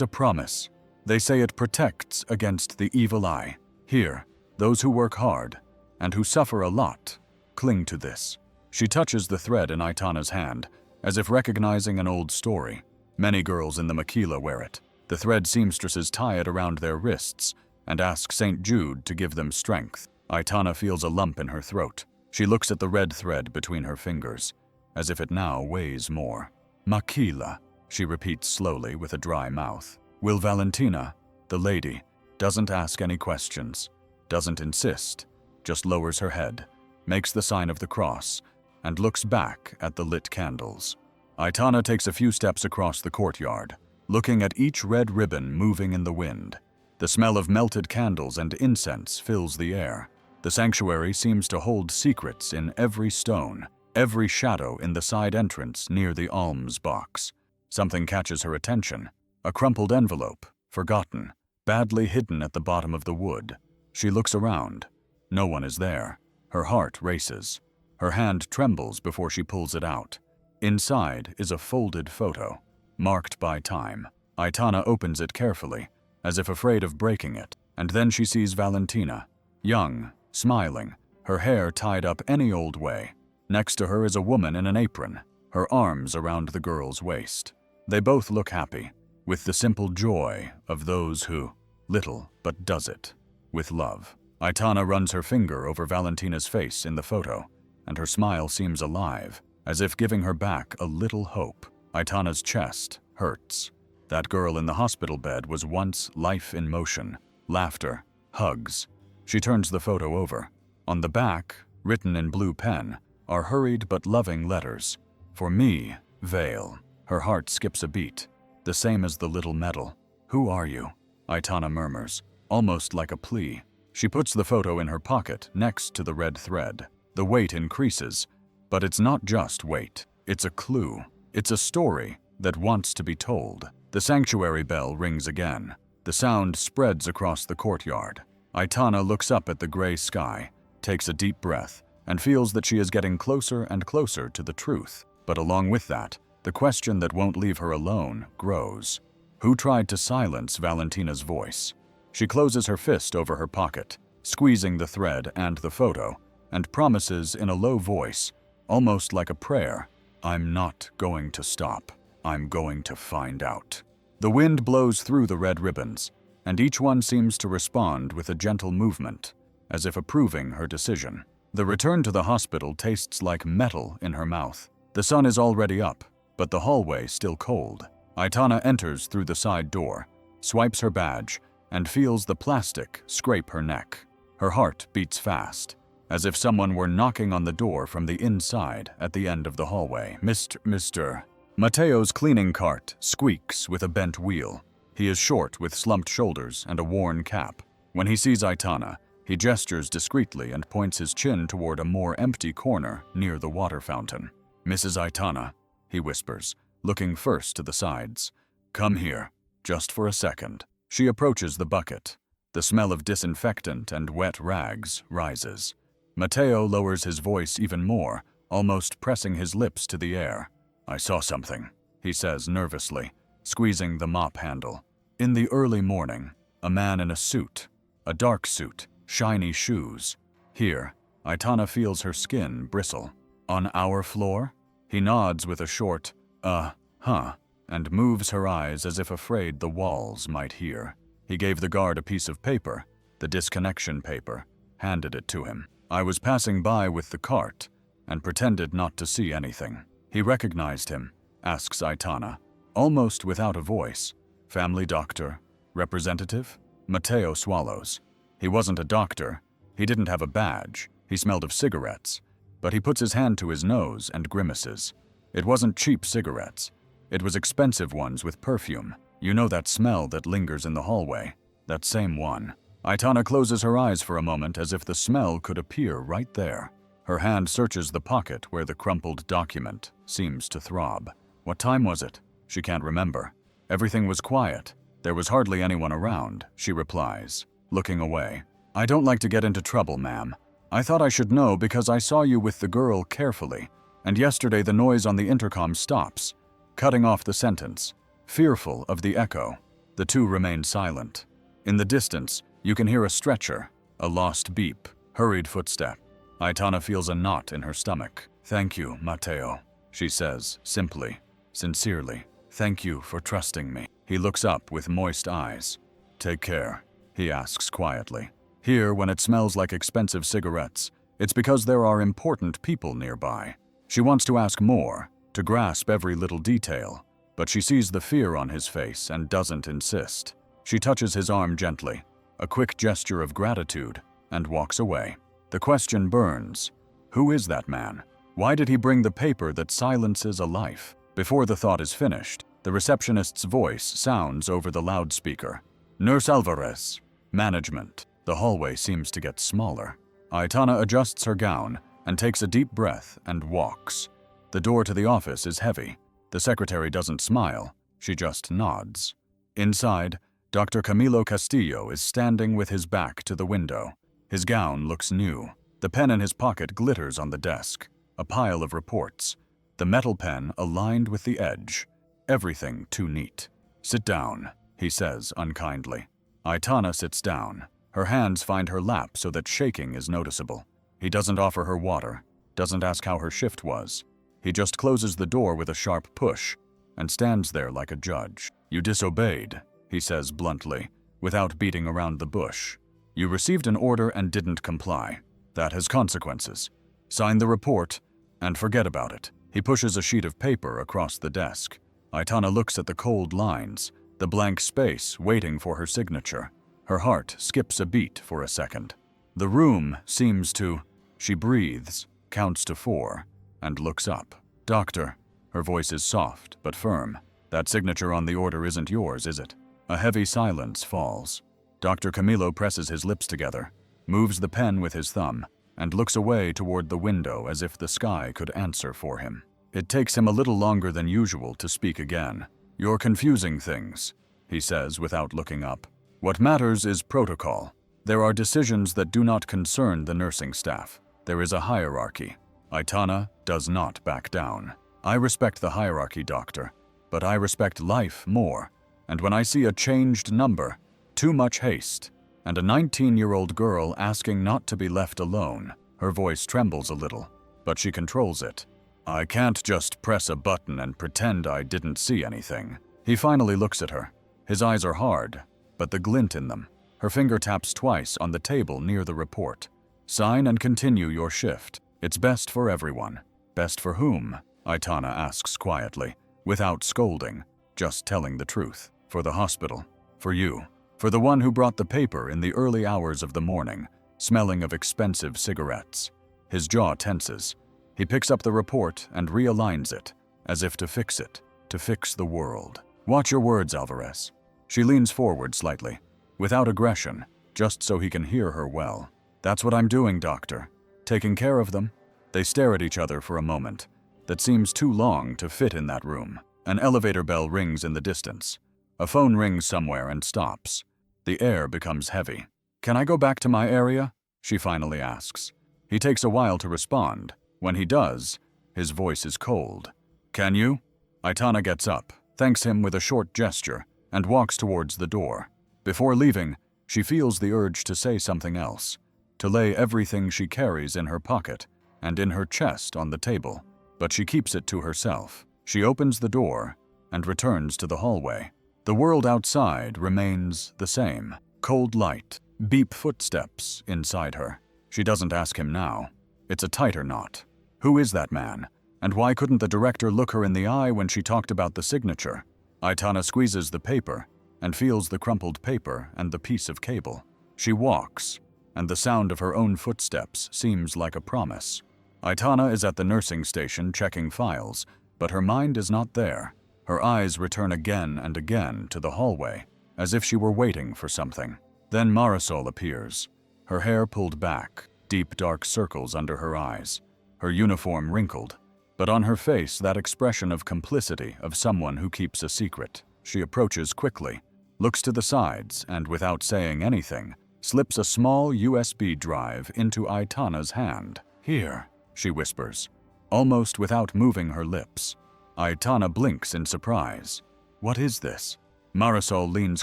a promise. They say it protects against the evil eye. Here, those who work hard, and who suffer a lot, cling to this." She touches the thread in Aitana's hand, as if recognizing an old story. Many girls in the maquila wear it. The thread seamstresses tie it around their wrists and ask St. Jude to give them strength. Aitana feels a lump in her throat. She looks at the red thread between her fingers, as if it now weighs more. Makila, she repeats slowly with a dry mouth. Will Valentina, the lady, doesn't ask any questions, doesn't insist, just lowers her head, makes the sign of the cross, and looks back at the lit candles. Aitana takes a few steps across the courtyard, looking at each red ribbon moving in the wind. The smell of melted candles and incense fills the air. The sanctuary seems to hold secrets in every stone, every shadow in the side entrance near the alms box. Something catches her attention. A crumpled envelope, forgotten, badly hidden at the bottom of the wood. She looks around. No one is there. Her heart races. Her hand trembles before she pulls it out. Inside is a folded photo, marked by time. Aitana opens it carefully, as if afraid of breaking it, and then she sees Valentina, young, smiling, her hair tied up any old way. Next to her is a woman in an apron, her arms around the girl's waist. They both look happy, with the simple joy of those who, little but does it, with love. Aitana runs her finger over Valentina's face in the photo, and her smile seems alive, as if giving her back a little hope. Aitana's chest hurts. That girl in the hospital bed was once life in motion, laughter, hugs. She turns the photo over. On the back, written in blue pen, are hurried but loving letters. For me, Vale. Her heart skips a beat, the same as the little medal. Who are you? Aitana murmurs, almost like a plea. She puts the photo in her pocket next to the red thread. The weight increases, but it's not just weight. It's a clue. It's a story that wants to be told. The sanctuary bell rings again. The sound spreads across the courtyard. Aitana looks up at the gray sky, takes a deep breath, and feels that she is getting closer and closer to the truth. But along with that, the question that won't leave her alone grows. Who tried to silence Valentina's voice? She closes her fist over her pocket, squeezing the thread and the photo, and promises in a low voice, almost like a prayer, I'm not going to stop. I'm going to find out. The wind blows through the red ribbons, and each one seems to respond with a gentle movement, as if approving her decision. The return to the hospital tastes like metal in her mouth. The sun is already up, but the hallway still cold. Aitana enters through the side door, swipes her badge, and feels the plastic scrape her neck. Her heart beats fast, as if someone were knocking on the door from the inside at the end of the hallway. Mr. Matteo's cleaning cart squeaks with a bent wheel. He is short with slumped shoulders and a worn cap. When he sees Aitana, he gestures discreetly and points his chin toward a more empty corner near the water fountain. Mrs. Aitana, he whispers, looking first to the sides. Come here, just for a second. She approaches the bucket. The smell of disinfectant and wet rags rises. Matteo lowers his voice even more, almost pressing his lips to the air. I saw something, he says nervously, squeezing the mop handle. In the early morning, a man in a suit, a dark suit, shiny shoes. Here, Aitana feels her skin bristle. On our floor? He nods with a short, huh, and moves her eyes as if afraid the walls might hear. He gave the guard a piece of paper, the disconnection paper, handed it to him. I was passing by with the cart and pretended not to see anything. He recognized him, asks Aitana, almost without a voice. Family doctor, representative? Matteo swallows. He wasn't a doctor. He didn't have a badge. He smelled of cigarettes. But he puts his hand to his nose and grimaces. It wasn't cheap cigarettes. It was expensive ones with perfume. You know that smell that lingers in the hallway? That same one. Aitana closes her eyes for a moment as if the smell could appear right there. Her hand searches the pocket where the crumpled document seems to throb. What time was it? She can't remember. Everything was quiet. There was hardly anyone around, she replies, looking away. I don't like to get into trouble, ma'am. I thought I should know because I saw you with the girl carefully, and yesterday the noise on the intercom stops, cutting off the sentence. Fearful of the echo, the two remain silent. In the distance, you can hear a stretcher, a lost beep, hurried footstep. Aitana feels a knot in her stomach. Thank you, Matteo, she says, simply, sincerely. Thank you for trusting me. He looks up with moist eyes. Take care, he asks quietly. Here, when it smells like expensive cigarettes, it's because there are important people nearby. She wants to ask more, to grasp every little detail, but she sees the fear on his face and doesn't insist. She touches his arm gently, a quick gesture of gratitude, and walks away. The question burns. Who is that man? Why did he bring the paper that silences a life? Before the thought is finished, the receptionist's voice sounds over the loudspeaker. Nurse Alvarez. Management. The hallway seems to get smaller. Aitana adjusts her gown and takes a deep breath and walks. The door to the office is heavy. The secretary doesn't smile. She just nods. Inside, Dr. Camilo Castillo is standing with his back to the window. His gown looks new. The pen in his pocket glitters on the desk. A pile of reports. The metal pen aligned with the edge. Everything too neat. Sit down, he says unkindly. Aitana sits down. Her hands find her lap so that shaking is noticeable. He doesn't offer her water, doesn't ask how her shift was. He just closes the door with a sharp push and stands there like a judge. You disobeyed, he says bluntly, without beating around the bush. You received an order and didn't comply. That has consequences. Sign the report and forget about it. He pushes a sheet of paper across the desk. Aitana looks at the cold lines, the blank space waiting for her signature. Her heart skips a beat for a second. The room seems to... She breathes, counts to 4, and looks up. Doctor, her voice is soft but firm. That signature on the order isn't yours, is it? A heavy silence falls. Dr. Camilo presses his lips together, moves the pen with his thumb, and looks away toward the window as if the sky could answer for him. It takes him a little longer than usual to speak again. You're confusing things, he says without looking up. What matters is protocol. There are decisions that do not concern the nursing staff. There is a hierarchy. Aitana does not back down. I respect the hierarchy, doctor, but I respect life more. And when I see a changed number, too much haste, and a 19-year-old girl asking not to be left alone, her voice trembles a little, but she controls it. I can't just press a button and pretend I didn't see anything. He finally looks at her. His eyes are hard, but the glint in them. Her finger taps twice on the table near the report. Sign and continue your shift. It's best for everyone. Best for whom? Aitana asks quietly, without scolding, just telling the truth. For the hospital. For you. For the one who brought the paper in the early hours of the morning, smelling of expensive cigarettes. His jaw tenses. He picks up the report and realigns it, as if to fix it, to fix the world. Watch your words, Alvarez. She leans forward slightly, without aggression, just so he can hear her well. That's what I'm doing, doctor. Taking care of them. They stare at each other for a moment. That seems too long to fit in that room. An elevator bell rings in the distance. A phone rings somewhere and stops. The air becomes heavy. Can I go back to my area? She finally asks. He takes a while to respond. When he does, his voice is cold. Can you? Aitana gets up, thanks him with a short gesture, and walks towards the door. Before leaving, she feels the urge to say something else, to lay everything she carries in her pocket and in her chest on the table, but she keeps it to herself. She opens the door and returns to the hallway. The world outside remains the same. Cold light, beep footsteps inside her. She doesn't ask him now. It's a tighter knot. Who is that man? And why couldn't the director look her in the eye when she talked about the signature? Aitana squeezes the paper and feels the crumpled paper and the piece of cable. She walks, and the sound of her own footsteps seems like a promise. Aitana is at the nursing station checking files, but her mind is not there. Her eyes return again and again to the hallway, as if she were waiting for something. Then Marisol appears, her hair pulled back, deep dark circles under her eyes, her uniform wrinkled, but on her face that expression of complicity of someone who keeps a secret. She approaches quickly, looks to the sides, and without saying anything, slips a small USB drive into Aitana's hand. Here, she whispers, almost without moving her lips. Aitana blinks in surprise. What is this? Marisol leans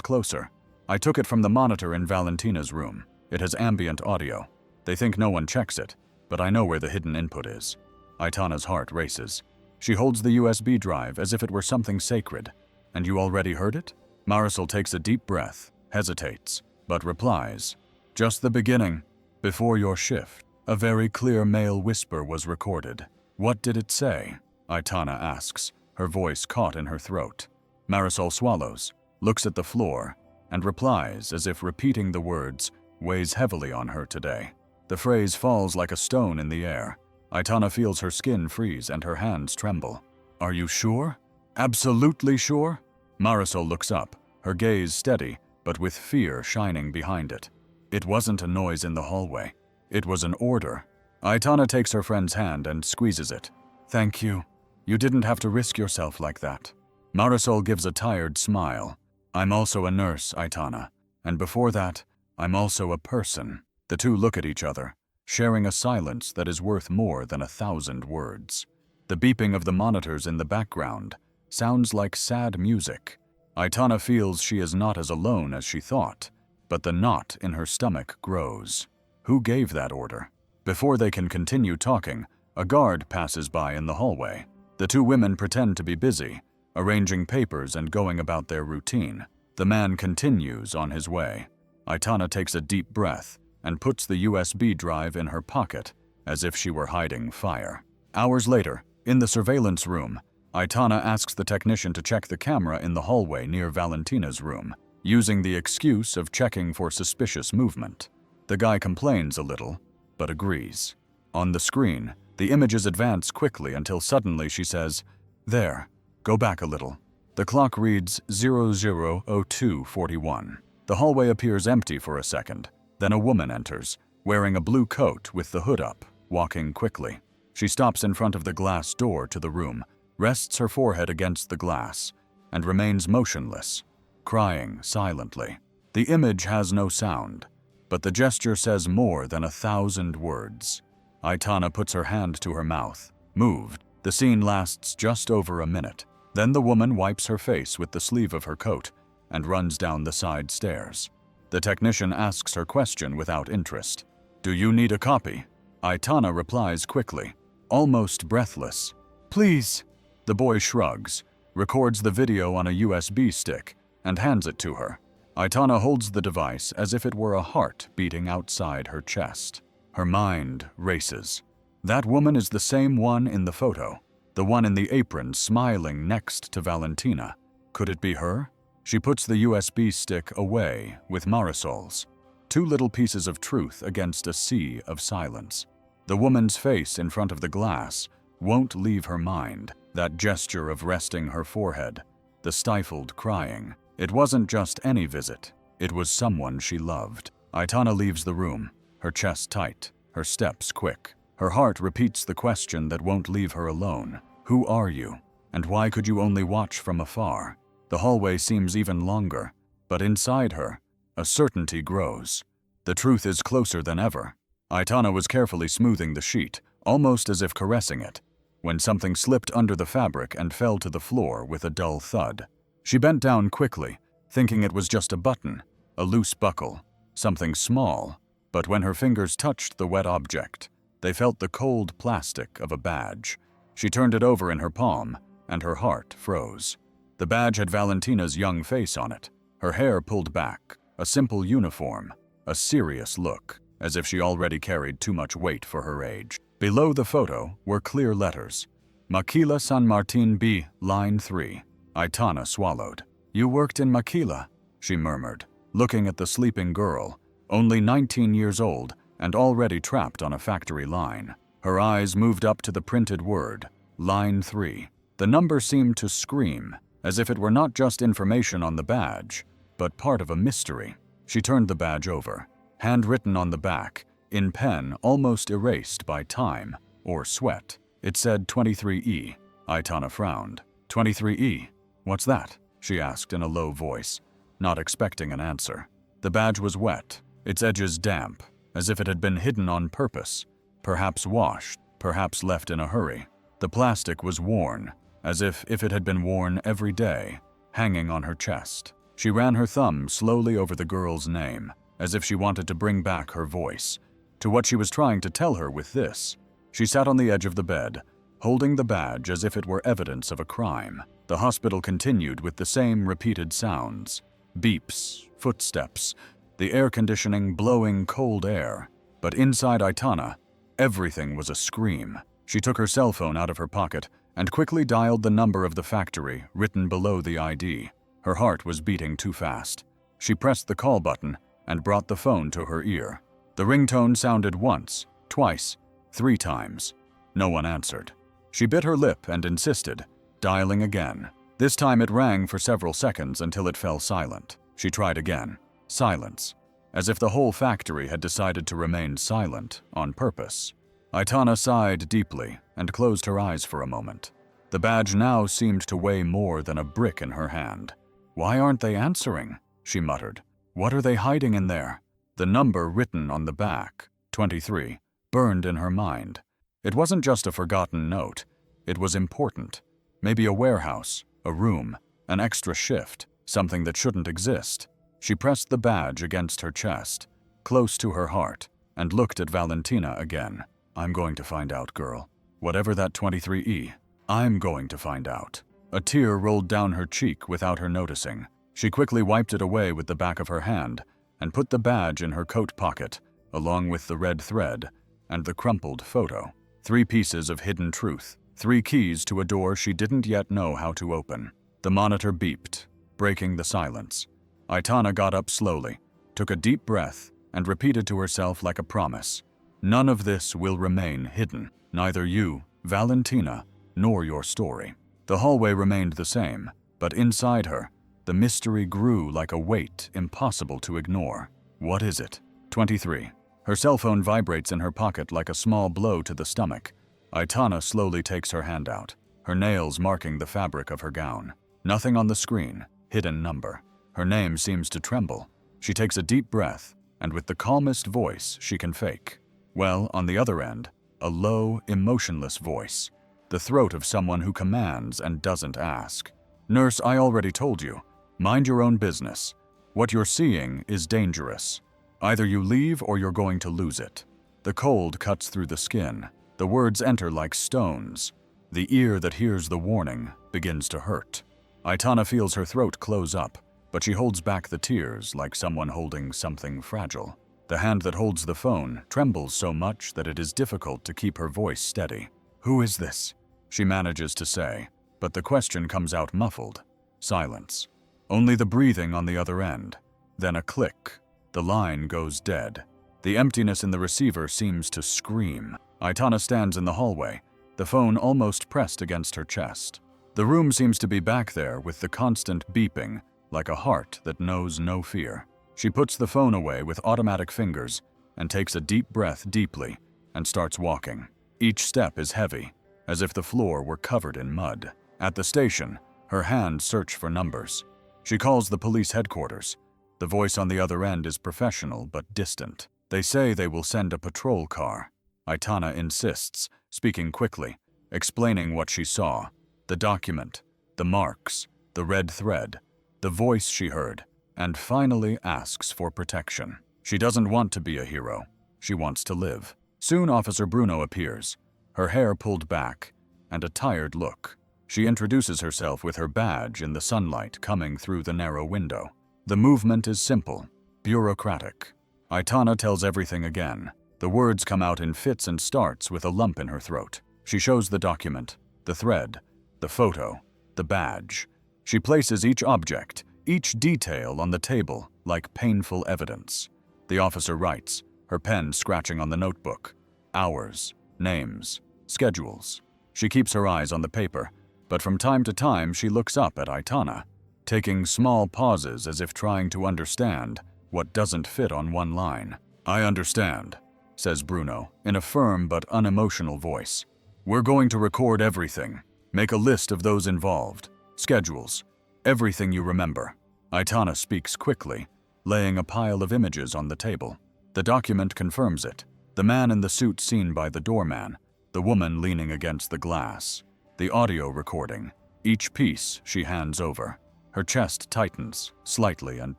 closer. I took it from the monitor in Valentina's room. It has ambient audio. They think no one checks it, but I know where the hidden input is. Aitana's heart races. She holds the USB drive as if it were something sacred. And you already heard it? Marisol takes a deep breath, hesitates, but replies. Just the beginning. Before your shift, a very clear male whisper was recorded. What did it say? Aitana asks, her voice caught in her throat. Marisol swallows, looks at the floor, and replies as if repeating the words weighs heavily on her today. The phrase falls like a stone in the air. Aitana feels her skin freeze and her hands tremble. Are you sure? Absolutely sure? Marisol looks up, her gaze steady, but with fear shining behind it. It wasn't a noise in the hallway. It was an order. Aitana takes her friend's hand and squeezes it. Thank you. You didn't have to risk yourself like that. Marisol gives a tired smile. I'm also a nurse, Aitana. And before that, I'm also a person. The two look at each other, sharing a silence that is worth more than 1,000 words. The beeping of the monitors in the background sounds like sad music. Aitana feels she is not as alone as she thought, but the knot in her stomach grows. Who gave that order? Before they can continue talking, a guard passes by in the hallway. The two women pretend to be busy, arranging papers and going about their routine. The man continues on his way. Aitana takes a deep breath and puts the USB drive in her pocket as if she were hiding fire. Hours later, in the surveillance room, Aitana asks the technician to check the camera in the hallway near Valentina's room, using the excuse of checking for suspicious movement. The guy complains a little, but agrees. On the screen, the images advance quickly until suddenly she says, "There, go back a little." The clock reads 00:02:41. The hallway appears empty for a second. Then a woman enters, wearing a blue coat with the hood up, walking quickly. She stops in front of the glass door to the room, rests her forehead against the glass, and remains motionless, crying silently. The image has no sound, but the gesture says more than 1,000 words. Aitana puts her hand to her mouth, moved. The scene lasts just over a minute. Then the woman wipes her face with the sleeve of her coat and runs down the side stairs. The technician asks her question without interest. "Do you need a copy?" Aitana replies quickly, almost breathless. "Please." The boy shrugs, records the video on a USB stick, and hands it to her. Aitana holds the device as if it were a heart beating outside her chest. Her mind races. That woman is the same one in the photo, the one in the apron smiling next to Valentina. Could it be her? She puts the USB stick away with Marisol's. Two little pieces of truth against a sea of silence. The woman's face in front of the glass won't leave her mind. That gesture of resting her forehead, the stifled crying. It wasn't just any visit. It was someone she loved. Aitana leaves the room, her chest tight, her steps quick. Her heart repeats the question that won't leave her alone. Who are you? And why could you only watch from afar? The hallway seems even longer, but inside her, a certainty grows. The truth is closer than ever. Aitana was carefully smoothing the sheet, almost as if caressing it, when something slipped under the fabric and fell to the floor with a dull thud. She bent down quickly, thinking it was just a button, a loose buckle, something small, but when her fingers touched the wet object, they felt the cold plastic of a badge. She turned it over in her palm, and her heart froze. The badge had Valentina's young face on it, her hair pulled back, a simple uniform, a serious look, as if she already carried too much weight for her age. Below the photo were clear letters. Maquila San Martin B, line 3. Aitana swallowed. "You worked in Maquila," she murmured, looking at the sleeping girl, only 19 years old and already trapped on a factory line. Her eyes moved up to the printed word, line 3. The number seemed to scream, as if it were not just information on the badge, but part of a mystery. She turned the badge over, handwritten on the back, in pen almost erased by time or sweat. It said 23E. Aitana frowned. 23E? What's that? She asked in a low voice, not expecting an answer. The badge was wet, its edges damp, as if it had been hidden on purpose, perhaps washed, perhaps left in a hurry. The plastic was worn, as if it had been worn every day, hanging on her chest. She ran her thumb slowly over the girl's name, as if she wanted to bring back her voice to what she was trying to tell her with this. She sat on the edge of the bed, holding the badge as if it were evidence of a crime. The hospital continued with the same repeated sounds. Beeps, footsteps, the air conditioning blowing cold air. But inside Aitana, everything was a scream. She took her cell phone out of her pocket and quickly dialed the number of the factory written below the ID. Her heart was beating too fast. She pressed the call button and brought the phone to her ear. The ringtone sounded once, twice, 3 times. No one answered. She bit her lip and insisted, dialing again. This time it rang for several seconds until it fell silent. She tried again. Silence. As if the whole factory had decided to remain silent on purpose. Aitana sighed deeply and closed her eyes for a moment. The badge now seemed to weigh more than a brick in her hand. "Why aren't they answering?" she muttered. "What are they hiding in there?" The number written on the back, 23, burned in her mind. It wasn't just a forgotten note. It was important. Maybe a warehouse, a room, an extra shift, something that shouldn't exist. She pressed the badge against her chest, close to her heart, and looked at Valentina again. "I'm going to find out, girl. Whatever that 23E, I'm going to find out." A tear rolled down her cheek without her noticing. She quickly wiped it away with the back of her hand and put the badge in her coat pocket, along with the red thread and the crumpled photo. 3 pieces of hidden truth. 3 keys to a door she didn't yet know how to open. The monitor beeped, breaking the silence. Aitana got up slowly, took a deep breath, and repeated to herself like a promise. "None of this will remain hidden. Neither you, Valentina, nor your story." The hallway remained the same, but inside her, the mystery grew like a weight impossible to ignore. What is it? 23. Her cell phone vibrates in her pocket like a small blow to the stomach. Aitana slowly takes her hand out, her nails marking the fabric of her gown. Nothing on the screen, hidden number. Her name seems to tremble. She takes a deep breath, and with the calmest voice she can fake. Well, on the other end, a low, emotionless voice. The throat of someone who commands and doesn't ask. "Nurse, I already told you. Mind your own business. What you're seeing is dangerous. Either you leave or you're going to lose it." The cold cuts through the skin. The words enter like stones. The ear that hears the warning begins to hurt. Aitana feels her throat close up, but she holds back the tears like someone holding something fragile. The hand that holds the phone trembles so much that it is difficult to keep her voice steady. "Who is this?" she manages to say, but the question comes out muffled. Silence. Only the breathing on the other end. Then a click. The line goes dead. The emptiness in the receiver seems to scream. Aitana stands in the hallway, the phone almost pressed against her chest. The room seems to be back there with the constant beeping, like a heart that knows no fear. She puts the phone away with automatic fingers and takes a deep breath deeply and starts walking. Each step is heavy, as if the floor were covered in mud. At the station, her hands search for numbers. She calls the police headquarters. The voice on the other end is professional but distant. They say they will send a patrol car. Aitana insists, speaking quickly, explaining what she saw. The document, the marks, the red thread, the voice she heard, and finally asks for protection. She doesn't want to be a hero. She wants to live. Soon Officer Bruno appears, her hair pulled back, and a tired look. She introduces herself with her badge in the sunlight coming through the narrow window. The movement is simple, bureaucratic. Aitana tells everything again. The words come out in fits and starts with a lump in her throat. She shows the document, the thread, the photo, the badge. She places each object, each detail on the table like painful evidence. The officer writes, her pen scratching on the notebook. Hours, names, schedules. She keeps her eyes on the paper, but from time to time she looks up at Aitana, taking small pauses as if trying to understand what doesn't fit on one line. "I understand," says Bruno, in a firm but unemotional voice. "We're going to record everything. Make a list of those involved. Schedules. Everything you remember." Aitana speaks quickly, laying a pile of images on the table. The document confirms it. The man in the suit seen by the doorman, the woman leaning against the glass, the audio recording. Each piece she hands over. Her chest tightens, slightly, and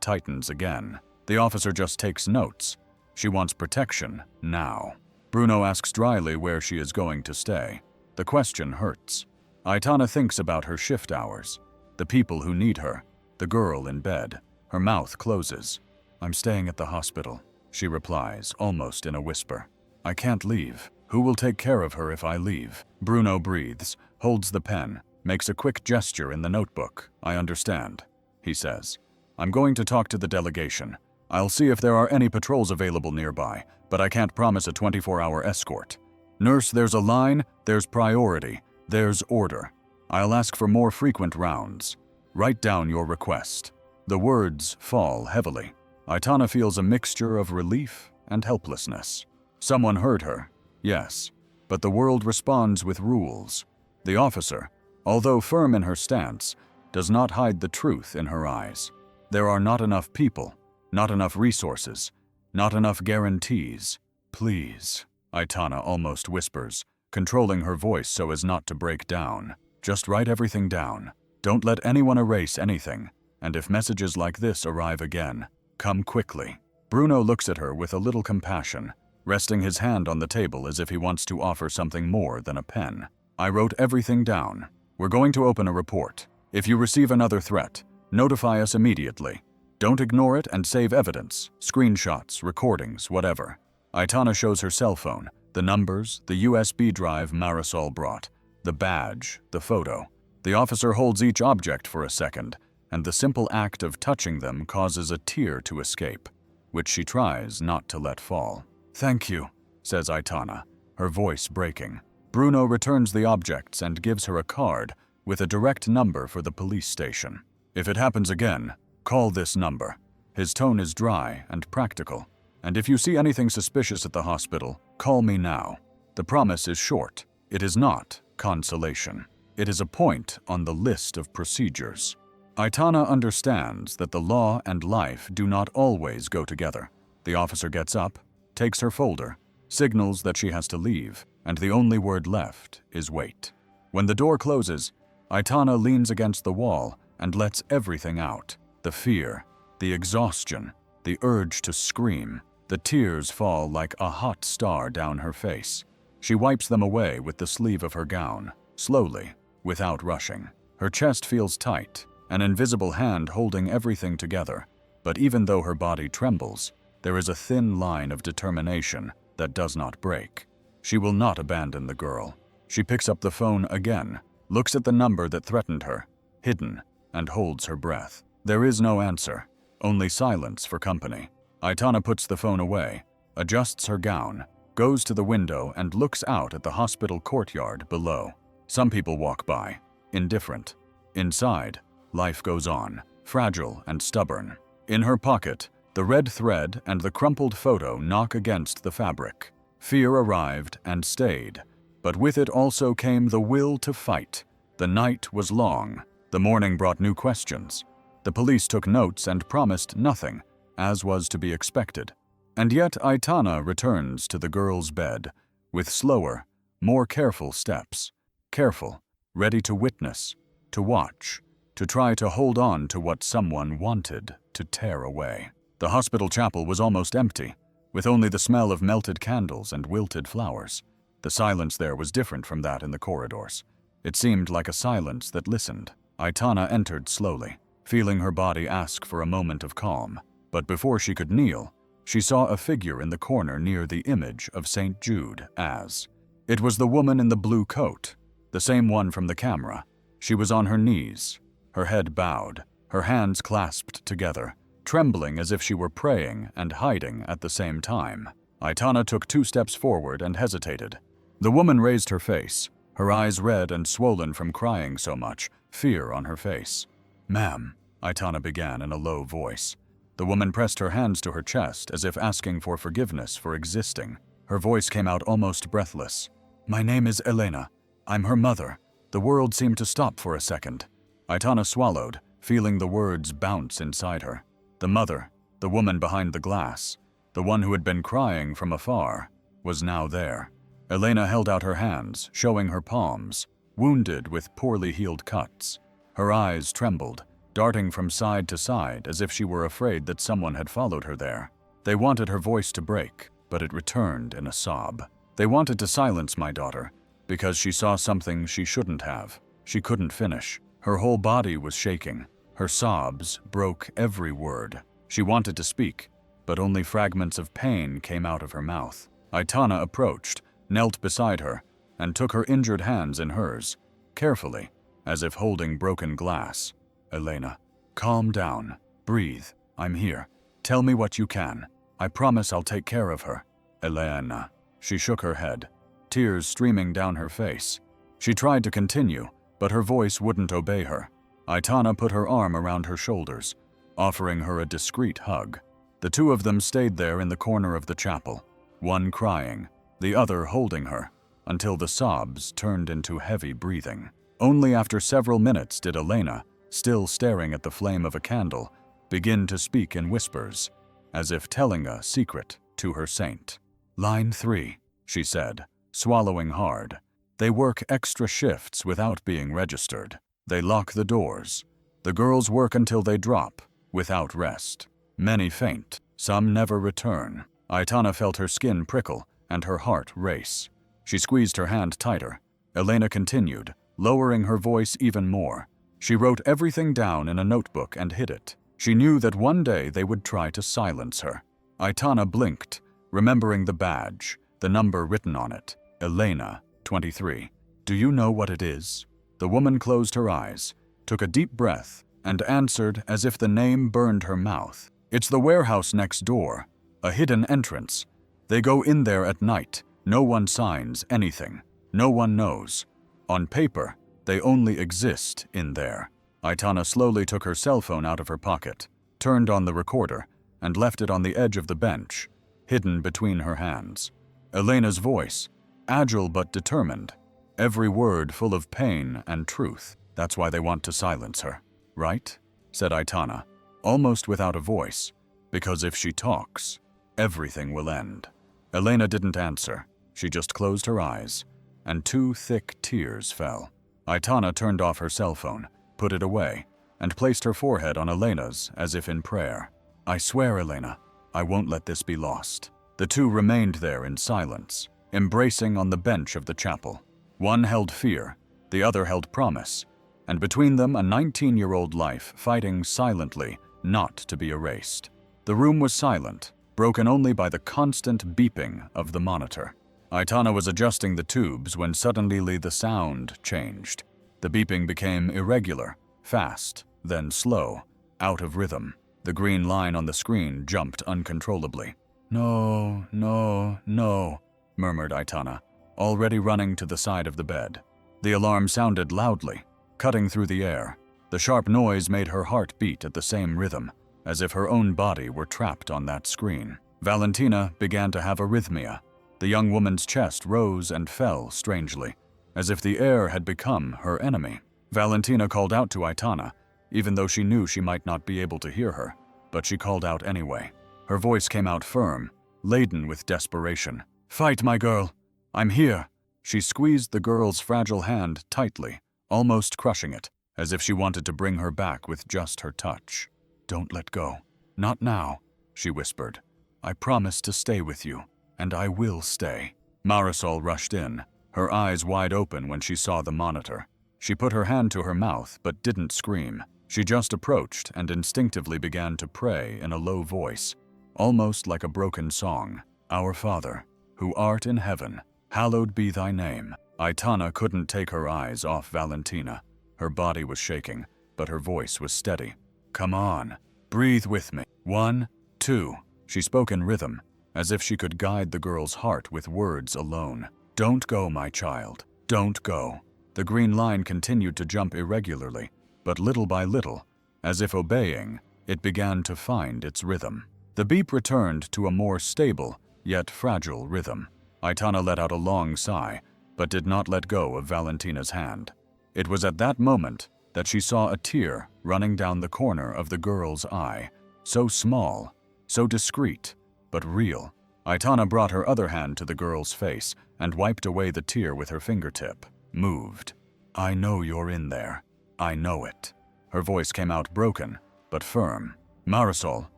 tightens again. The officer just takes notes. She wants protection, now. Bruno asks dryly where she is going to stay. The question hurts. Aitana thinks about her shift hours, the people who need her, the girl in bed. Her mouth closes. "I'm staying at the hospital," she replies, almost in a whisper. "I can't leave." Who will take care of her if I leave? Bruno breathes, holds the pen, makes a quick gesture in the notebook. I understand, he says. I'm going to talk to the delegation. I'll see if there are any patrols available nearby, but I can't promise a 24-hour escort. Nurse, there's a line, there's priority, there's order. I'll ask for more frequent rounds. Write down your request. The words fall heavily. Aitana feels a mixture of relief and helplessness. Someone heard her, yes, but the world responds with rules. The officer, although firm in her stance, does not hide the truth in her eyes. There are not enough people, not enough resources, not enough guarantees. Please, Aitana almost whispers, controlling her voice so as not to break down. Just write everything down. Don't let anyone erase anything. And if messages like this arrive again, come quickly. Bruno looks at her with a little compassion, resting his hand on the table as if he wants to offer something more than a pen. I wrote everything down. We're going to open a report. If you receive another threat, notify us immediately. Don't ignore it and save evidence, screenshots, recordings, whatever. Aitana shows her cell phone, the numbers, the USB drive Marisol brought, the badge, the photo. The officer holds each object for a second, and the simple act of touching them causes a tear to escape, which she tries not to let fall. Thank you, says Aitana, her voice breaking. Bruno returns the objects and gives her a card with a direct number for the police station. If it happens again, call this number. His tone is dry and practical. And if you see anything suspicious at the hospital, call me now. The promise is short. It is not consolation. It is a point on the list of procedures. Aitana understands that the law and life do not always go together. The officer gets up, takes her folder, signals that she has to leave, and the only word left is wait. When the door closes, Aitana leans against the wall and lets everything out. The fear, the exhaustion, the urge to scream. The tears fall like a hot star down her face. She wipes them away with the sleeve of her gown, slowly, without rushing. Her chest feels tight, an invisible hand holding everything together. But even though her body trembles, there is a thin line of determination that does not break. She will not abandon the girl. She picks up the phone again, looks at the number that threatened her, hidden, and holds her breath. There is no answer, only silence for company. Aitana puts the phone away, adjusts her gown, goes to the window and looks out at the hospital courtyard below. Some people walk by, indifferent. Inside, life goes on, fragile and stubborn. In her pocket, the red thread and the crumpled photo knock against the fabric. Fear arrived and stayed, but with it also came the will to fight. The night was long. The morning brought new questions. The police took notes and promised nothing, as was to be expected. And yet Aitana returns to the girl's bed with slower, more careful steps. Careful, ready to witness, to watch, to try to hold on to what someone wanted to tear away. The hospital chapel was almost empty, with only the smell of melted candles and wilted flowers. The silence there was different from that in the corridors. It seemed like a silence that listened. Aitana entered slowly, feeling her body ask for a moment of calm. But before she could kneel, she saw a figure in the corner near the image of St. Jude as. It was the woman in the blue coat, the same one from the camera. She was on her knees, her head bowed, her hands clasped together, trembling as if she were praying and hiding at the same time. Aitana took 2 steps forward and hesitated. The woman raised her face, her eyes red and swollen from crying so much, fear on her face. "Ma'am," Aitana began in a low voice. The woman pressed her hands to her chest as if asking for forgiveness for existing. Her voice came out almost breathless. "My name is Elena. I'm her mother." The world seemed to stop for a second. Aitana swallowed, feeling the words bounce inside her. The mother, the woman behind the glass, the one who had been crying from afar, was now there. Elena held out her hands, showing her palms, wounded with poorly healed cuts. Her eyes trembled, darting from side to side as if she were afraid that someone had followed her there. They wanted her voice to break, but it returned in a sob. They wanted to silence my daughter, because she saw something she shouldn't have. She couldn't finish. Her whole body was shaking. Her sobs broke every word. She wanted to speak, but only fragments of pain came out of her mouth. Aitana approached, knelt beside her, and took her injured hands in hers, carefully, as if holding broken glass. "Elena, calm down. Breathe. I'm here. Tell me what you can. I promise I'll take care of her." "Elena." She shook her head, tears streaming down her face. She tried to continue, but her voice wouldn't obey her. Aitana put her arm around her shoulders, offering her a discreet hug. The two of them stayed there in the corner of the chapel, one crying, the other holding her, until the sobs turned into heavy breathing. Only after several minutes did Elena, still staring at the flame of a candle, begin to speak in whispers, as if telling a secret to her saint. "Line 3, she said, swallowing hard. "They work extra shifts without being registered. They lock the doors. The girls work until they drop, without rest. Many faint. Some never return." Aitana felt her skin prickle and her heart race. She squeezed her hand tighter. Elena continued, lowering her voice even more. She wrote everything down in a notebook and hid it. She knew that one day they would try to silence her. Aitana blinked, remembering the badge, the number written on it. Elena, 23. "Do you know what it is?" The woman closed her eyes, took a deep breath, and answered as if the name burned her mouth. "It's the warehouse next door, a hidden entrance. They go in there at night. No one signs anything. No one knows. On paper, they only exist in there." Aitana slowly took her cell phone out of her pocket, turned on the recorder, and left it on the edge of the bench, hidden between her hands. Elena's voice, agile but determined, every word full of pain and truth. "That's why they want to silence her, right?" said Aitana, almost without a voice, "because if she talks, everything will end." Elena didn't answer. She just closed her eyes, and 2 thick tears fell. Aitana turned off her cell phone, put it away, and placed her forehead on Elena's as if in prayer. "I swear, Elena, I won't let this be lost." The two remained there in silence, embracing on the bench of the chapel. One held fear, the other held promise, and between them a 19-year-old life fighting silently, not to be erased. The room was silent, broken only by the constant beeping of the monitor. Aitana was adjusting the tubes when suddenly the sound changed. The beeping became irregular, fast, then slow, out of rhythm. The green line on the screen jumped uncontrollably. "No, no, no," murmured Aitana, already running to the side of the bed. The alarm sounded loudly, cutting through the air. The sharp noise made her heart beat at the same rhythm, as if her own body were trapped on that screen. Valentina began to have arrhythmia. The young woman's chest rose and fell strangely, as if the air had become her enemy. Valentina called out to Aitana, even though she knew she might not be able to hear her, but she called out anyway. Her voice came out firm, laden with desperation. "Fight, my girl! I'm here!" She squeezed the girl's fragile hand tightly, almost crushing it, as if she wanted to bring her back with just her touch. "Don't let go. Not now," she whispered. "I promise to stay with you, and I will stay." Marisol rushed in, her eyes wide open when she saw the monitor. She put her hand to her mouth but didn't scream. She just approached and instinctively began to pray in a low voice, almost like a broken song. "Our Father, who art in heaven, hallowed be thy name." Aitana couldn't take her eyes off Valentina. Her body was shaking, but her voice was steady. "Come on, breathe with me. 1, 2. She spoke in rhythm, as if she could guide the girl's heart with words alone. "Don't go, my child. Don't go." The green line continued to jump irregularly, but little by little, as if obeying, it began to find its rhythm. The beep returned to a more stable, yet fragile rhythm. Aitana let out a long sigh, but did not let go of Valentina's hand. It was at that moment that she saw a tear running down the corner of the girl's eye, so small, so discreet, but real. Aitana brought her other hand to the girl's face and wiped away the tear with her fingertip. Moved. "I know you're in there. I know it." Her voice came out broken, but firm. Marisol,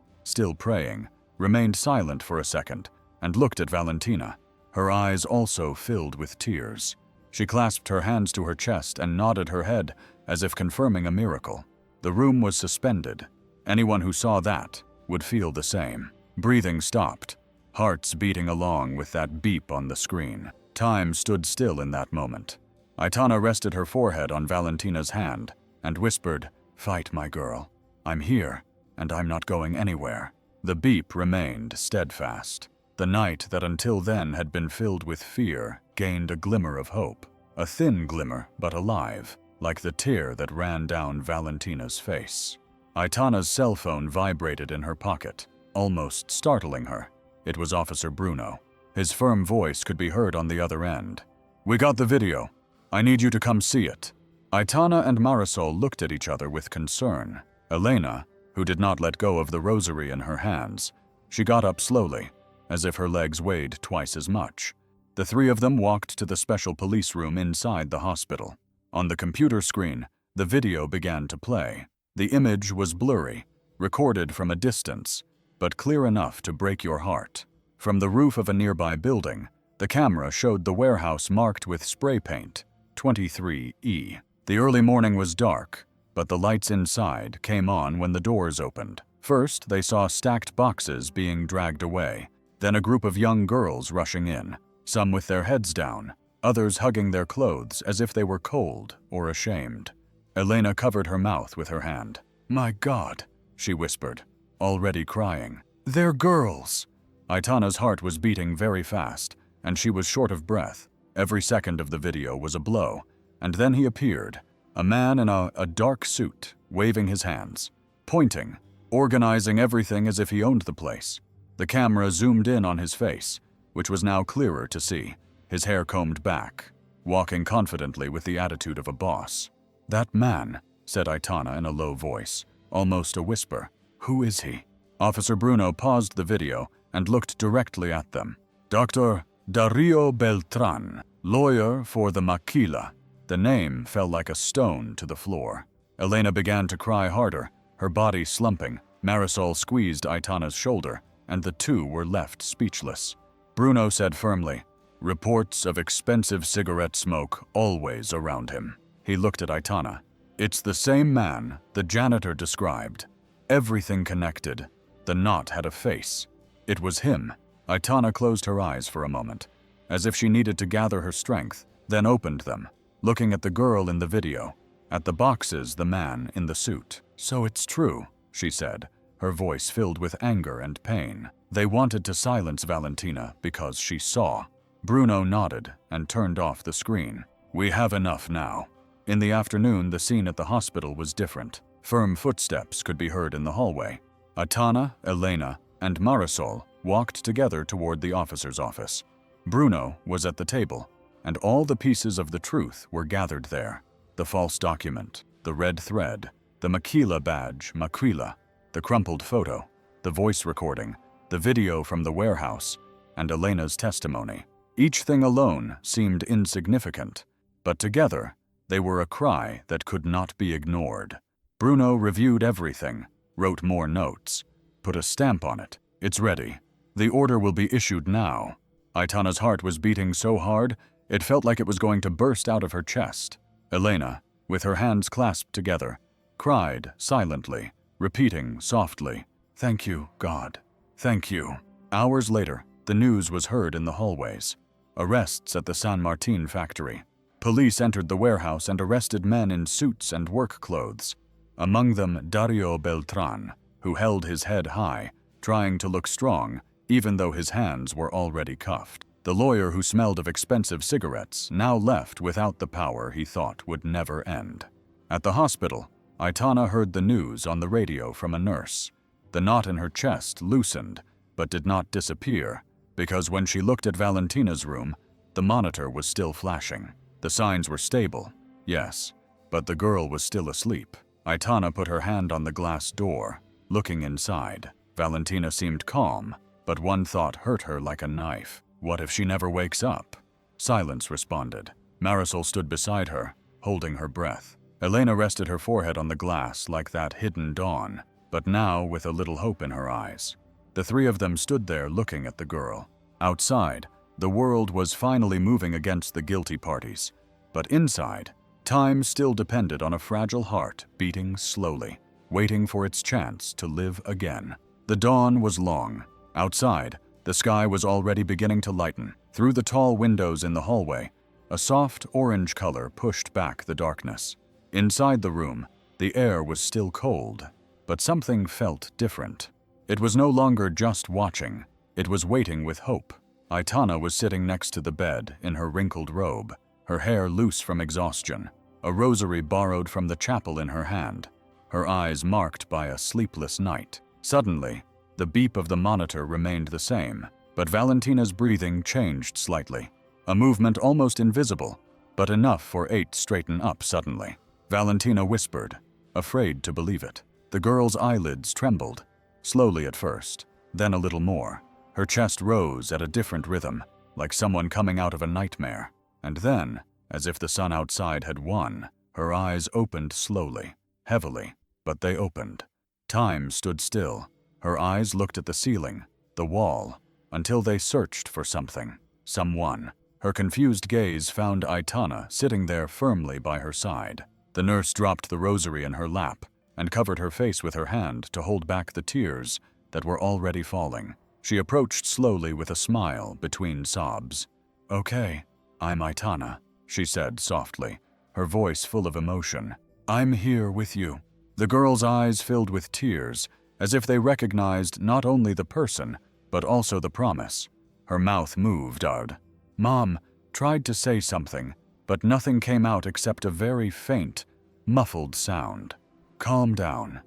still praying, remained silent for a second and looked at Valentina, her eyes also filled with tears. She clasped her hands to her chest and nodded her head as if confirming a miracle. The room was suspended. Anyone who saw that would feel the same. Breathing stopped, hearts beating along with that beep on the screen. Time stood still in that moment. Aitana rested her forehead on Valentina's hand and whispered, "Fight, my girl. I'm here, and I'm not going anywhere." The beep remained steadfast. The night that until then had been filled with fear gained a glimmer of hope. A thin glimmer, but alive, like the tear that ran down Valentina's face. Aitana's cell phone vibrated in her pocket, almost startling her. It was Officer Bruno. His firm voice could be heard on the other end. "We got the video. I need you to come see it." Aitana and Marisol looked at each other with concern. Elena, who did not let go of the rosary in her hands, she got up slowly, as if her legs weighed twice as much. The three of them walked to the special police room inside the hospital. On the computer screen, the video began to play. The image was blurry, recorded from a distance, but clear enough to break your heart. From the roof of a nearby building, the camera showed the warehouse marked with spray paint, 23E. The early morning was dark, but the lights inside came on when the doors opened. First, they saw stacked boxes being dragged away, then a group of young girls rushing in, some with their heads down, others hugging their clothes as if they were cold or ashamed. Elena covered her mouth with her hand. "My God," she whispered, already crying. "They're girls." Aitana's heart was beating very fast, and she was short of breath. Every second of the video was a blow, and then he appeared, a man in a dark suit, waving his hands, pointing, organizing everything as if he owned the place. The camera zoomed in on his face, which was now clearer to see, his hair combed back, walking confidently with the attitude of a boss. "That man," said Aitana in a low voice, almost a whisper. "Who is he?" Officer Bruno paused the video and looked directly at them. "Dr. Dario Beltran, lawyer for the Maquila." The name fell like a stone to the floor. Elena began to cry harder, her body slumping. Marisol squeezed Aitana's shoulder, and the two were left speechless. Bruno said firmly, "Reports of expensive cigarette smoke always around him." He looked at Aitana. "It's the same man the janitor described. Everything connected. The knot had a face. It was him." Aitana closed her eyes for a moment, as if she needed to gather her strength, then opened them, looking at the girl in the video, at the boxes, the man in the suit. "So it's true," she said, her voice filled with anger and pain. "They wanted to silence Valentina because she saw." Bruno nodded and turned off the screen. "We have enough now." In the afternoon, the scene at the hospital was different. Firm footsteps could be heard in the hallway. Aitana, Elena, and Marisol walked together toward the officer's office. Bruno was at the table, and all the pieces of the truth were gathered there. The false document, the red thread, the Maquila badge, Maquila, the crumpled photo, the voice recording, the video from the warehouse, and Elena's testimony. Each thing alone seemed insignificant, but together they were a cry that could not be ignored. Bruno reviewed everything, wrote more notes, put a stamp on it. "It's ready. The order will be issued now." Aitana's heart was beating so hard, it felt like it was going to burst out of her chest. Elena, with her hands clasped together, cried silently, repeating softly, "Thank you, God. Thank you." Hours later, the news was heard in the hallways. Arrests at the San Martin factory. Police entered the warehouse and arrested men in suits and work clothes. Among them Dario Beltran, who held his head high, trying to look strong, even though his hands were already cuffed. The lawyer who smelled of expensive cigarettes, now left without the power he thought would never end. At the hospital, Aitana heard the news on the radio from a nurse. The knot in her chest loosened, but did not disappear, because when she looked at Valentina's room, the monitor was still flashing. The signs were stable, yes, but the girl was still asleep. Aitana put her hand on the glass door, looking inside. Valentina seemed calm, but one thought hurt her like a knife. What if she never wakes up? Silence responded. Marisol stood beside her, holding her breath. Elena rested her forehead on the glass like that hidden dawn, but now with a little hope in her eyes. The three of them stood there looking at the girl. Outside, the world was finally moving against the guilty parties, but inside, time still depended on a fragile heart beating slowly, waiting for its chance to live again. The dawn was long. Outside, The sky was already beginning to lighten. Through the tall windows in the hallway, a soft orange color pushed back the darkness. Inside the room, the air was still cold, but something felt different. It was no longer just watching, it was waiting with hope. Aitana was sitting next to the bed in her wrinkled robe, her hair loose from exhaustion, a rosary borrowed from the chapel in her hand, her eyes marked by a sleepless night. Suddenly, the beep of the monitor remained the same, but Valentina's breathing changed slightly. A movement almost invisible, but enough for 8 to straighten up suddenly. Valentina whispered, afraid to believe it. The girl's eyelids trembled, slowly at first, then a little more. Her chest rose at a different rhythm, like someone coming out of a nightmare. And then, as if the sun outside had won, her eyes opened slowly, heavily, but they opened. Time stood still. Her eyes looked at the ceiling, the wall, until they searched for something, someone. Her confused gaze found Aitana sitting there firmly by her side. The nurse dropped the rosary in her lap and covered her face with her hand to hold back the tears that were already falling. She approached slowly with a smile between sobs. "Okay, I'm Aitana," she said softly, her voice full of emotion. "I'm here with you." The girl's eyes filled with tears, as if they recognized not only the person, but also the promise. Her mouth moved out. Mom tried to say something, but nothing came out except a very faint, muffled sound. Calm down,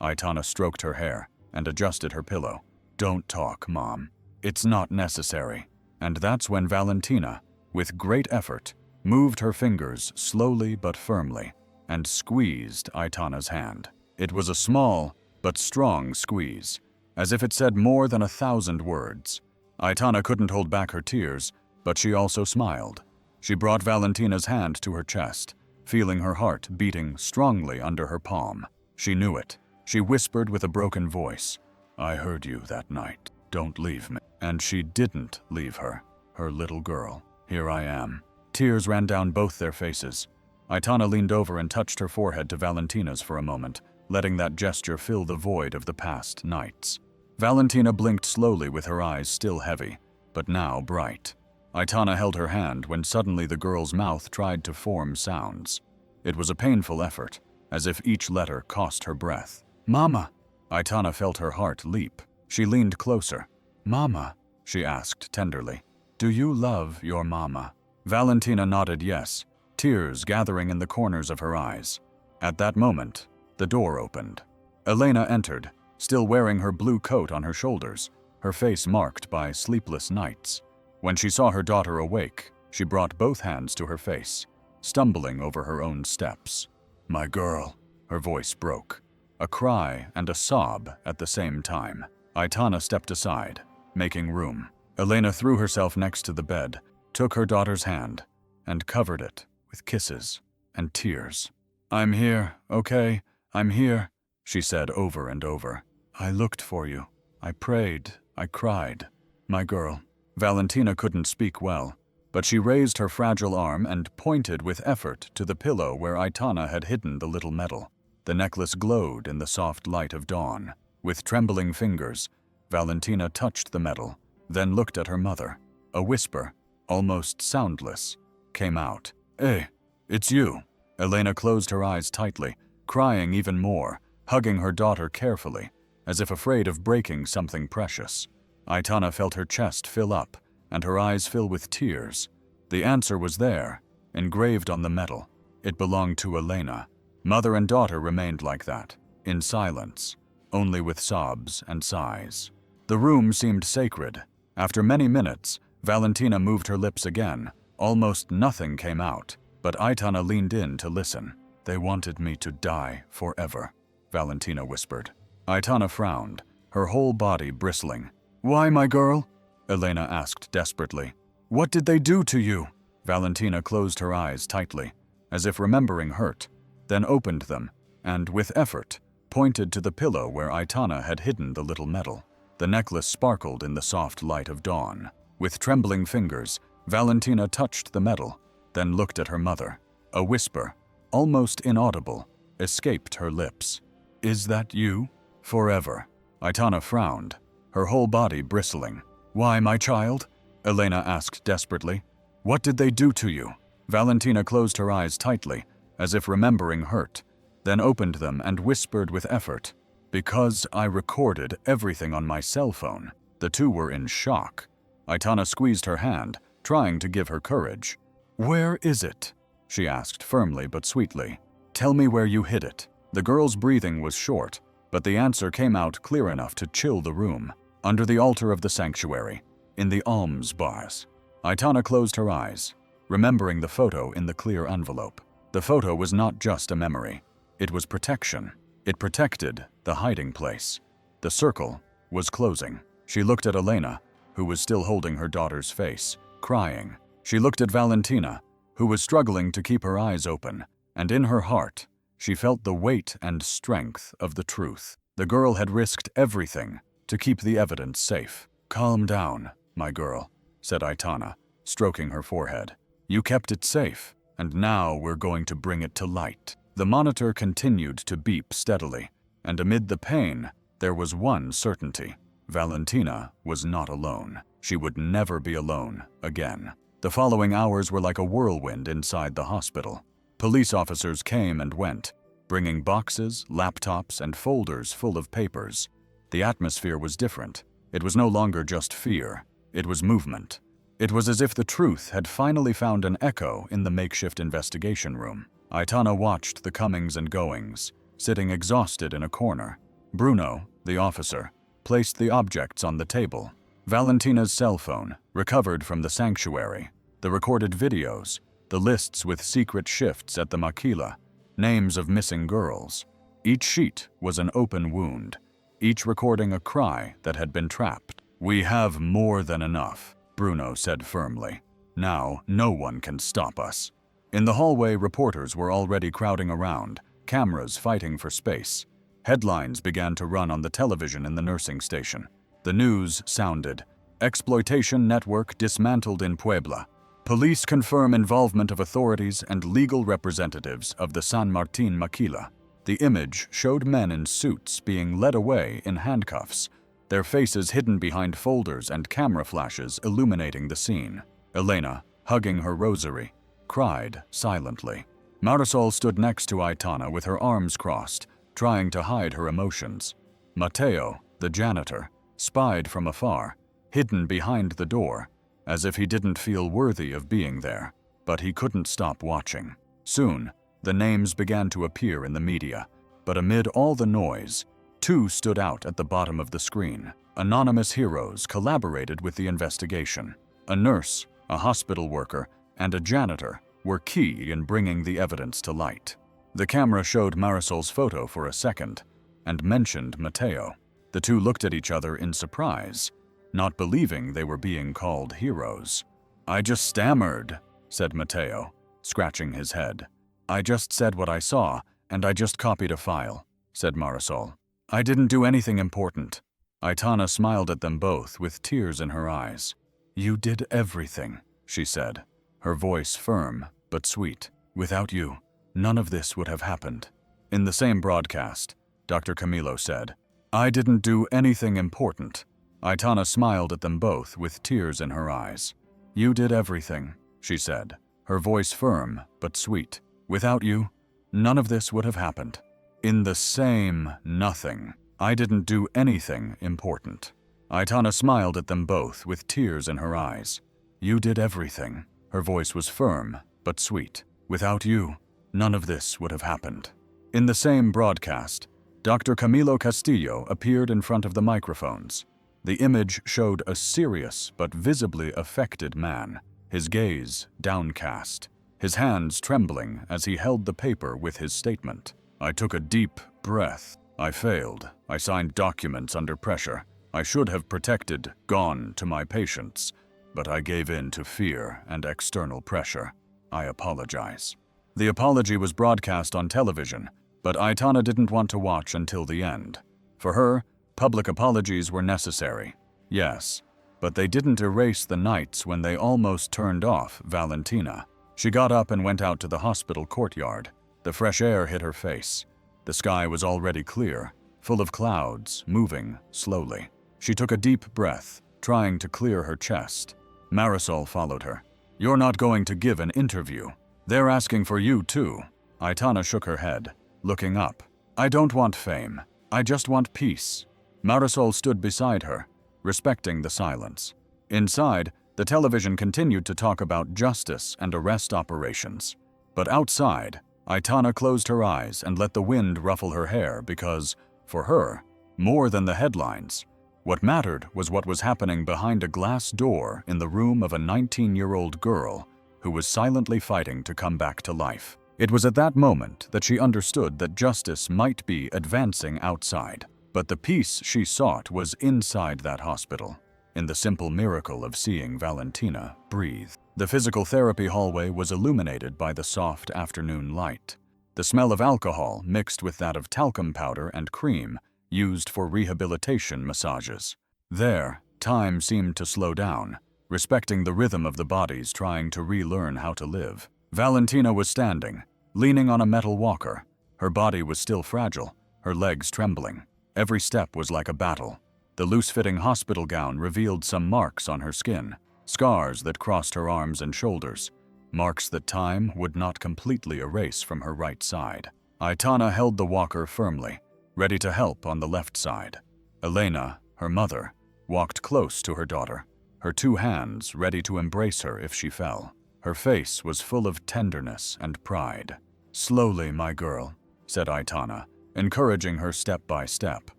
Aitana stroked her hair and adjusted her pillow. "Don't talk, Mom. It's not necessary." And that's when Valentina, with great effort, moved her fingers slowly but firmly and squeezed Aitana's hand. It was a small but strong squeeze, as if it said more than 1,000 words. Aitana couldn't hold back her tears, but she also smiled. She brought Valentina's hand to her chest, feeling her heart beating strongly under her palm. She knew it. She whispered with a broken voice, "I heard you that night. Don't leave me." And she didn't leave her, her little girl. "Here I am." Tears ran down both their faces. Aitana leaned over and touched her forehead to Valentina's for a moment, letting that gesture fill the void of the past nights. Valentina blinked slowly with her eyes still heavy, but now bright. Aitana held her hand when suddenly the girl's mouth tried to form sounds. It was a painful effort, as if each letter cost her breath. "Mama!" Aitana felt her heart leap. She leaned closer. "Mama," she asked tenderly, "do you love your mama?" Valentina nodded yes, tears gathering in the corners of her eyes. At that moment, the door opened. Elena entered, still wearing her blue coat on her shoulders, her face marked by sleepless nights. When she saw her daughter awake, she brought both hands to her face, stumbling over her own steps. "My girl," her voice broke, a cry and a sob at the same time. Aitana stepped aside, making room. Elena threw herself next to the bed, took her daughter's hand, and covered it with kisses and tears. "I'm here, okay? I'm here," she said over and over. "I looked for you. I prayed. I cried. My girl." Valentina couldn't speak well, but she raised her fragile arm and pointed with effort to the pillow where Aitana had hidden the little medal. The necklace glowed in the soft light of dawn. With trembling fingers, Valentina touched the medal, then looked at her mother. A whisper, almost soundless, came out. "Hey, it's you." Elena closed her eyes tightly, crying even more, hugging her daughter carefully, as if afraid of breaking something precious. Aitana felt her chest fill up and her eyes fill with tears. The answer was there, engraved on the medal. It belonged to Elena. Mother and daughter remained like that, in silence, only with sobs and sighs. The room seemed sacred. After many minutes, Valentina moved her lips again. Almost nothing came out, but Aitana leaned in to listen. "They wanted me to die forever," Valentina whispered. Aitana frowned, her whole body bristling. "Why, my girl?" Elena asked desperately. "What did they do to you?" Valentina closed her eyes tightly, as if remembering hurt, then opened them, and, with effort, pointed to the pillow where Aitana had hidden the little medal. The necklace sparkled in the soft light of dawn. With trembling fingers, Valentina touched the medal, then looked at her mother. A whisper, almost inaudible, escaped her lips. "Is that you? Forever." Aitana frowned. her whole body bristling. "Why, my child?" Elena asked desperately. "What did they do to you?" Valentina closed her eyes tightly, as if remembering hurt, then opened them and whispered with effort, "Because I recorded everything on my cell phone." The two were in shock. Aitana squeezed her hand, trying to give her courage. "Where is it?" she asked firmly but sweetly. "Tell me where you hid it." The girl's breathing was short, but the answer came out clear enough to chill the room. "Under the altar of the sanctuary, in the alms bars." Aitana closed her eyes, remembering the photo in the clear envelope. The photo was not just a memory. It was protection. It protected the hiding place. The circle was closing. She looked at Elena, who was still holding her daughter's face, crying. She looked at Valentina, who was struggling to keep her eyes open, and in her heart, she felt the weight and strength of the truth. The girl had risked everything to keep the evidence safe. "Calm down, my girl," said Aitana, stroking her forehead. "You kept it safe, and now we're going to bring it to light." The monitor continued to beep steadily, and amid the pain, there was one certainty. Valentina was not alone. She would never be alone again. The following hours were like a whirlwind inside the hospital. Police officers came and went, bringing boxes, laptops, and folders full of papers. The atmosphere was different. It was no longer just fear. It was movement. It was as if the truth had finally found an echo in the makeshift investigation room. Aitana watched the comings and goings, sitting exhausted in a corner. Bruno, the officer, placed the objects on the table. Valentina's cell phone, recovered from the sanctuary, the recorded videos, the lists with secret shifts at the maquila, names of missing girls. Each sheet was an open wound, each recording a cry that had been trapped. "We have more than enough," Bruno said firmly. "Now, no one can stop us." In the hallway, reporters were already crowding around, cameras fighting for space. Headlines began to run on the television in the nursing station. The news sounded, "Exploitation network dismantled in Puebla. Police confirm involvement of authorities and legal representatives of the San Martin maquila." The image showed men in suits being led away in handcuffs, their faces hidden behind folders and camera flashes illuminating the scene. Elena, hugging her rosary, cried silently. Marisol stood next to Aitana with her arms crossed, trying to hide her emotions. Mateo, the janitor, spied from afar, hidden behind the door, as if he didn't feel worthy of being there, but he couldn't stop watching. Soon, the names began to appear in the media, but amid all the noise, two stood out at the bottom of the screen. Anonymous heroes collaborated with the investigation. A nurse, a hospital worker, and a janitor were key in bringing the evidence to light. The camera showed Marisol's photo for a second and mentioned Mateo. The two looked at each other in surprise, not believing they were being called heroes. "I just stammered," said Mateo, scratching his head. "I just said what I saw, and I just copied a file," said Marisol. "I didn't do anything important." Aitana smiled at them both with tears in her eyes. "You did everything," she said, her voice firm but sweet. "Without you, none of this would have happened." In the same broadcast, Dr. Camilo said, "I didn't do anything important." Aitana smiled at them both with tears in her eyes. "You did everything," she said, her voice firm but sweet. "Without you, none of this would have happened." In the same nothing, "I didn't do anything important." Aitana smiled at them both with tears in her eyes. "You did everything." Her voice was firm but sweet. "Without you, none of this would have happened." In the same broadcast, Dr. Camilo Castillo appeared in front of the microphones. The image showed a serious but visibly affected man, his gaze downcast, his hands trembling as he held the paper with his statement. "I took a deep breath. I failed. I signed documents under pressure. I should have protected, gone to my patients, but I gave in to fear and external pressure. I apologize." The apology was broadcast on television, but Aitana didn't want to watch until the end. For her, public apologies were necessary, yes, but they didn't erase the nights when they almost turned off Valentina. She got up and went out to the hospital courtyard. The fresh air hit her face. The sky was already clear, full of clouds, moving slowly. She took a deep breath, trying to clear her chest. Marisol followed her. "You're not going to give an interview. They're asking for you too." Aitana shook her head, looking up. "I don't want fame. I just want peace." Marisol stood beside her, respecting the silence. Inside, the television continued to talk about justice and arrest operations. But outside, Aitana closed her eyes and let the wind ruffle her hair because, for her, more than the headlines, what mattered was what was happening behind a glass door in the room of a 19-year-old girl who was silently fighting to come back to life. It was at that moment that she understood that justice might be advancing outside, but the peace she sought was inside that hospital, in the simple miracle of seeing Valentina breathe. The physical therapy hallway was illuminated by the soft afternoon light. The smell of alcohol mixed with that of talcum powder and cream used for rehabilitation massages. There, time seemed to slow down, respecting the rhythm of the bodies trying to relearn how to live. Valentina was standing, leaning on a metal walker. Her body was still fragile, her legs trembling. Every step was like a battle. The loose-fitting hospital gown revealed some marks on her skin, scars that crossed her arms and shoulders, marks that time would not completely erase from her right side. Aitana held the walker firmly, ready to help on the left side. Elena, her mother, walked close to her daughter, her two hands ready to embrace her if she fell. Her face was full of tenderness and pride. "Slowly, my girl," said Aitana, encouraging her step by step.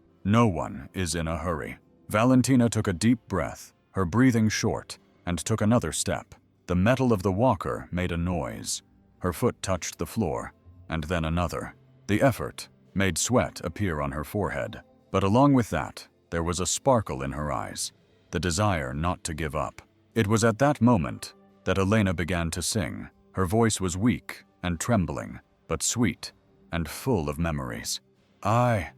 "No one is in a hurry." Valentina took a deep breath, her breathing short, and took another step. The metal of the walker made a noise. Her foot touched the floor, and then another. The effort made sweat appear on her forehead, but along with that, there was a sparkle in her eyes, the desire not to give up. It was at that moment that Elena began to sing. Her voice was weak and trembling, but sweet and full of memories. I,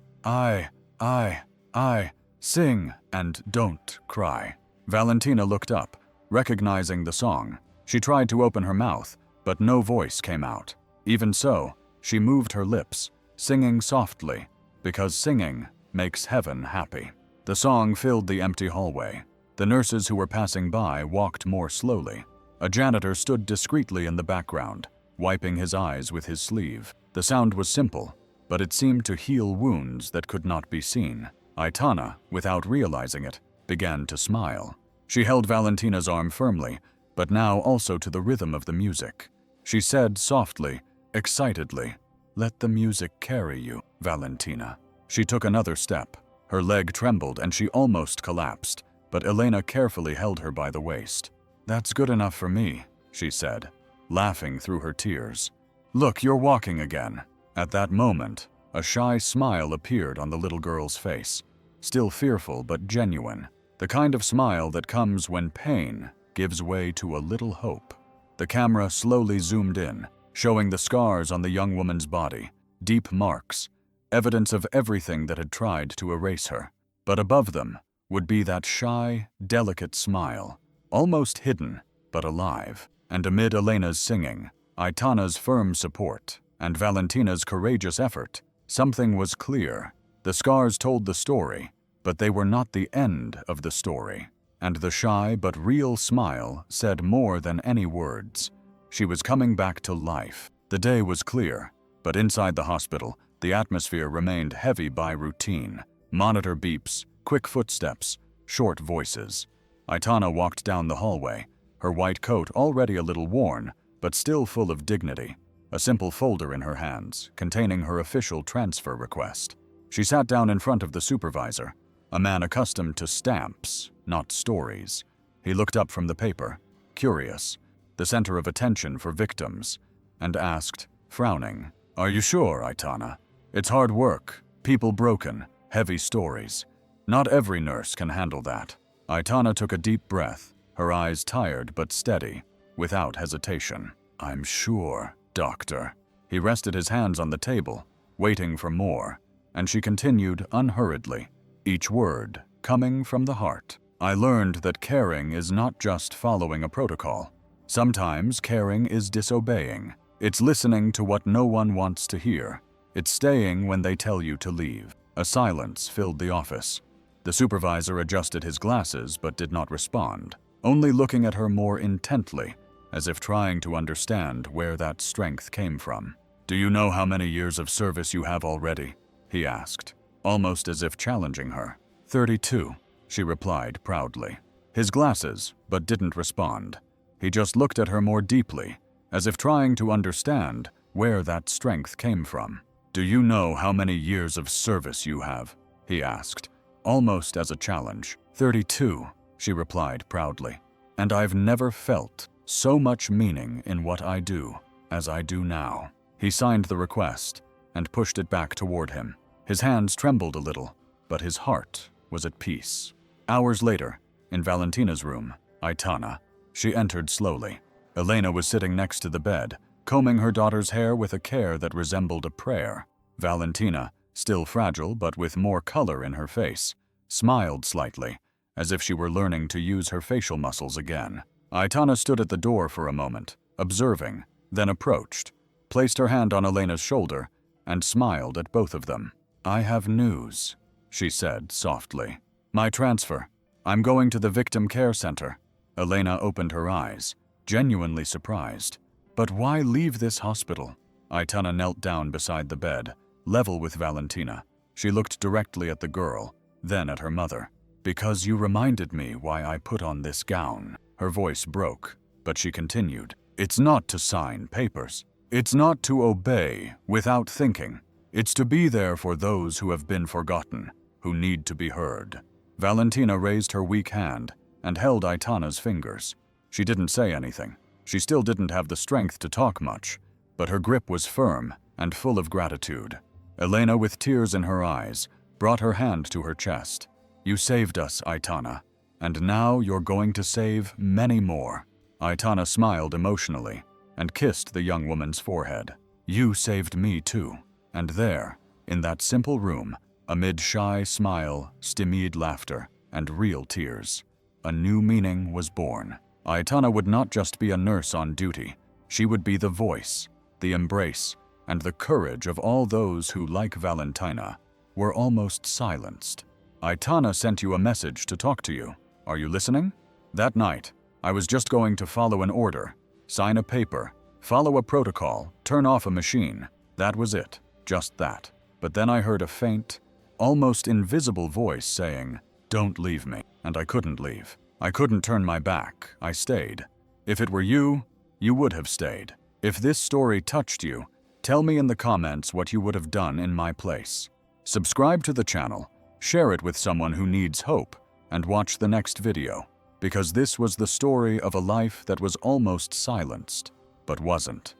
sing and don't cry." Valentina looked up, recognizing the song. She tried to open her mouth, but no voice came out. Even so, she moved her lips, singing softly, because singing makes heaven happy. The song filled the empty hallway. The nurses who were passing by walked more slowly. A janitor stood discreetly in the background, wiping his eyes with his sleeve. The sound was simple, but it seemed to heal wounds that could not be seen. Aitana, without realizing it, began to smile. She held Valentina's arm firmly, but now also to the rhythm of the music. She said softly, excitedly, "Let the music carry you, Valentina." She took another step. Her leg trembled and she almost collapsed, but Elena carefully held her by the waist. "That's good enough for me," she said, laughing through her tears. "Look, you're walking again." At that moment, a shy smile appeared on the little girl's face, still fearful but genuine, the kind of smile that comes when pain gives way to a little hope. The camera slowly zoomed in, showing the scars on the young woman's body, deep marks, evidence of everything that had tried to erase her. But above them would be that shy, delicate smile, almost hidden, but alive. And amid Elena's singing, Aitana's firm support, and Valentina's courageous effort, something was clear. The scars told the story, but they were not the end of the story. And the shy but real smile said more than any words. She was coming back to life. The day was clear, but inside the hospital, the atmosphere remained heavy by routine. Monitor beeps, quick footsteps, short voices. Aitana walked down the hallway, her white coat already a little worn, but still full of dignity, a simple folder in her hands, containing her official transfer request. She sat down in front of the supervisor, a man accustomed to stamps, not stories. He looked up from the paper, curious, the center of attention for victims, and asked, frowning, "Are you sure, Aitana? It's hard work, people broken, heavy stories. Not every nurse can handle that." Aitana took a deep breath, her eyes tired but steady, without hesitation. "I'm sure, doctor." He rested his hands on the table, waiting for more, and she continued unhurriedly, each word coming from the heart. "I learned that caring is not just following a protocol. Sometimes caring is disobeying. It's listening to what no one wants to hear. It's staying when they tell you to leave." A silence filled the office. The supervisor adjusted his glasses but did not respond, only looking at her more intently, as if trying to understand where that strength came from. "Do you know how many years of service you have already?" he asked, almost as if challenging her. 32, she replied proudly. His glasses, but didn't respond. He just looked at her more deeply, as if trying to understand where that strength came from. "Do you know how many years of service you have?" he asked, almost as a challenge. 32, she replied proudly. "And I've never felt so much meaning in what I do as I do now." He signed the request and pushed it back toward him. His hands trembled a little, but his heart was at peace. Hours later, in Valentina's room, Aitana, she entered slowly. Elena was sitting next to the bed, combing her daughter's hair with a care that resembled a prayer. Valentina, still fragile but with more color in her face, smiled slightly, as if she were learning to use her facial muscles again. Aitana stood at the door for a moment, observing, then approached, placed her hand on Elena's shoulder, and smiled at both of them. "I have news," she said softly. "My transfer. I'm going to the Victim Care Center." Elena opened her eyes, genuinely surprised. "But why leave this hospital?" Aitana knelt down beside the bed, level with Valentina. She looked directly at the girl, then at her mother. "Because you reminded me why I put on this gown." Her voice broke, but she continued. "It's not to sign papers. It's not to obey without thinking. It's to be there for those who have been forgotten, who need to be heard." Valentina raised her weak hand and held Aitana's fingers. She didn't say anything. She still didn't have the strength to talk much, but her grip was firm and full of gratitude. Elena, with tears in her eyes, brought her hand to her chest. "You saved us, Aitana, and now you're going to save many more." Aitana smiled emotionally and kissed the young woman's forehead. "You saved me too." And there, in that simple room, amid shy smile, stymied laughter, and real tears, a new meaning was born. Aitana would not just be a nurse on duty. She would be the voice, the embrace, and the courage of all those who, like Valentina, were almost silenced. "Aitana sent you a message to talk to you. Are you listening?" That night, I was just going to follow an order, sign a paper, follow a protocol, turn off a machine. That was it, just that. But then I heard a faint, almost invisible voice saying, "Don't leave me." And I couldn't leave. I couldn't turn my back. I stayed. If it were you, you would have stayed. If this story touched you, tell me in the comments what you would have done in my place. Subscribe to the channel, share it with someone who needs hope, and watch the next video, because this was the story of a life that was almost silenced, but wasn't.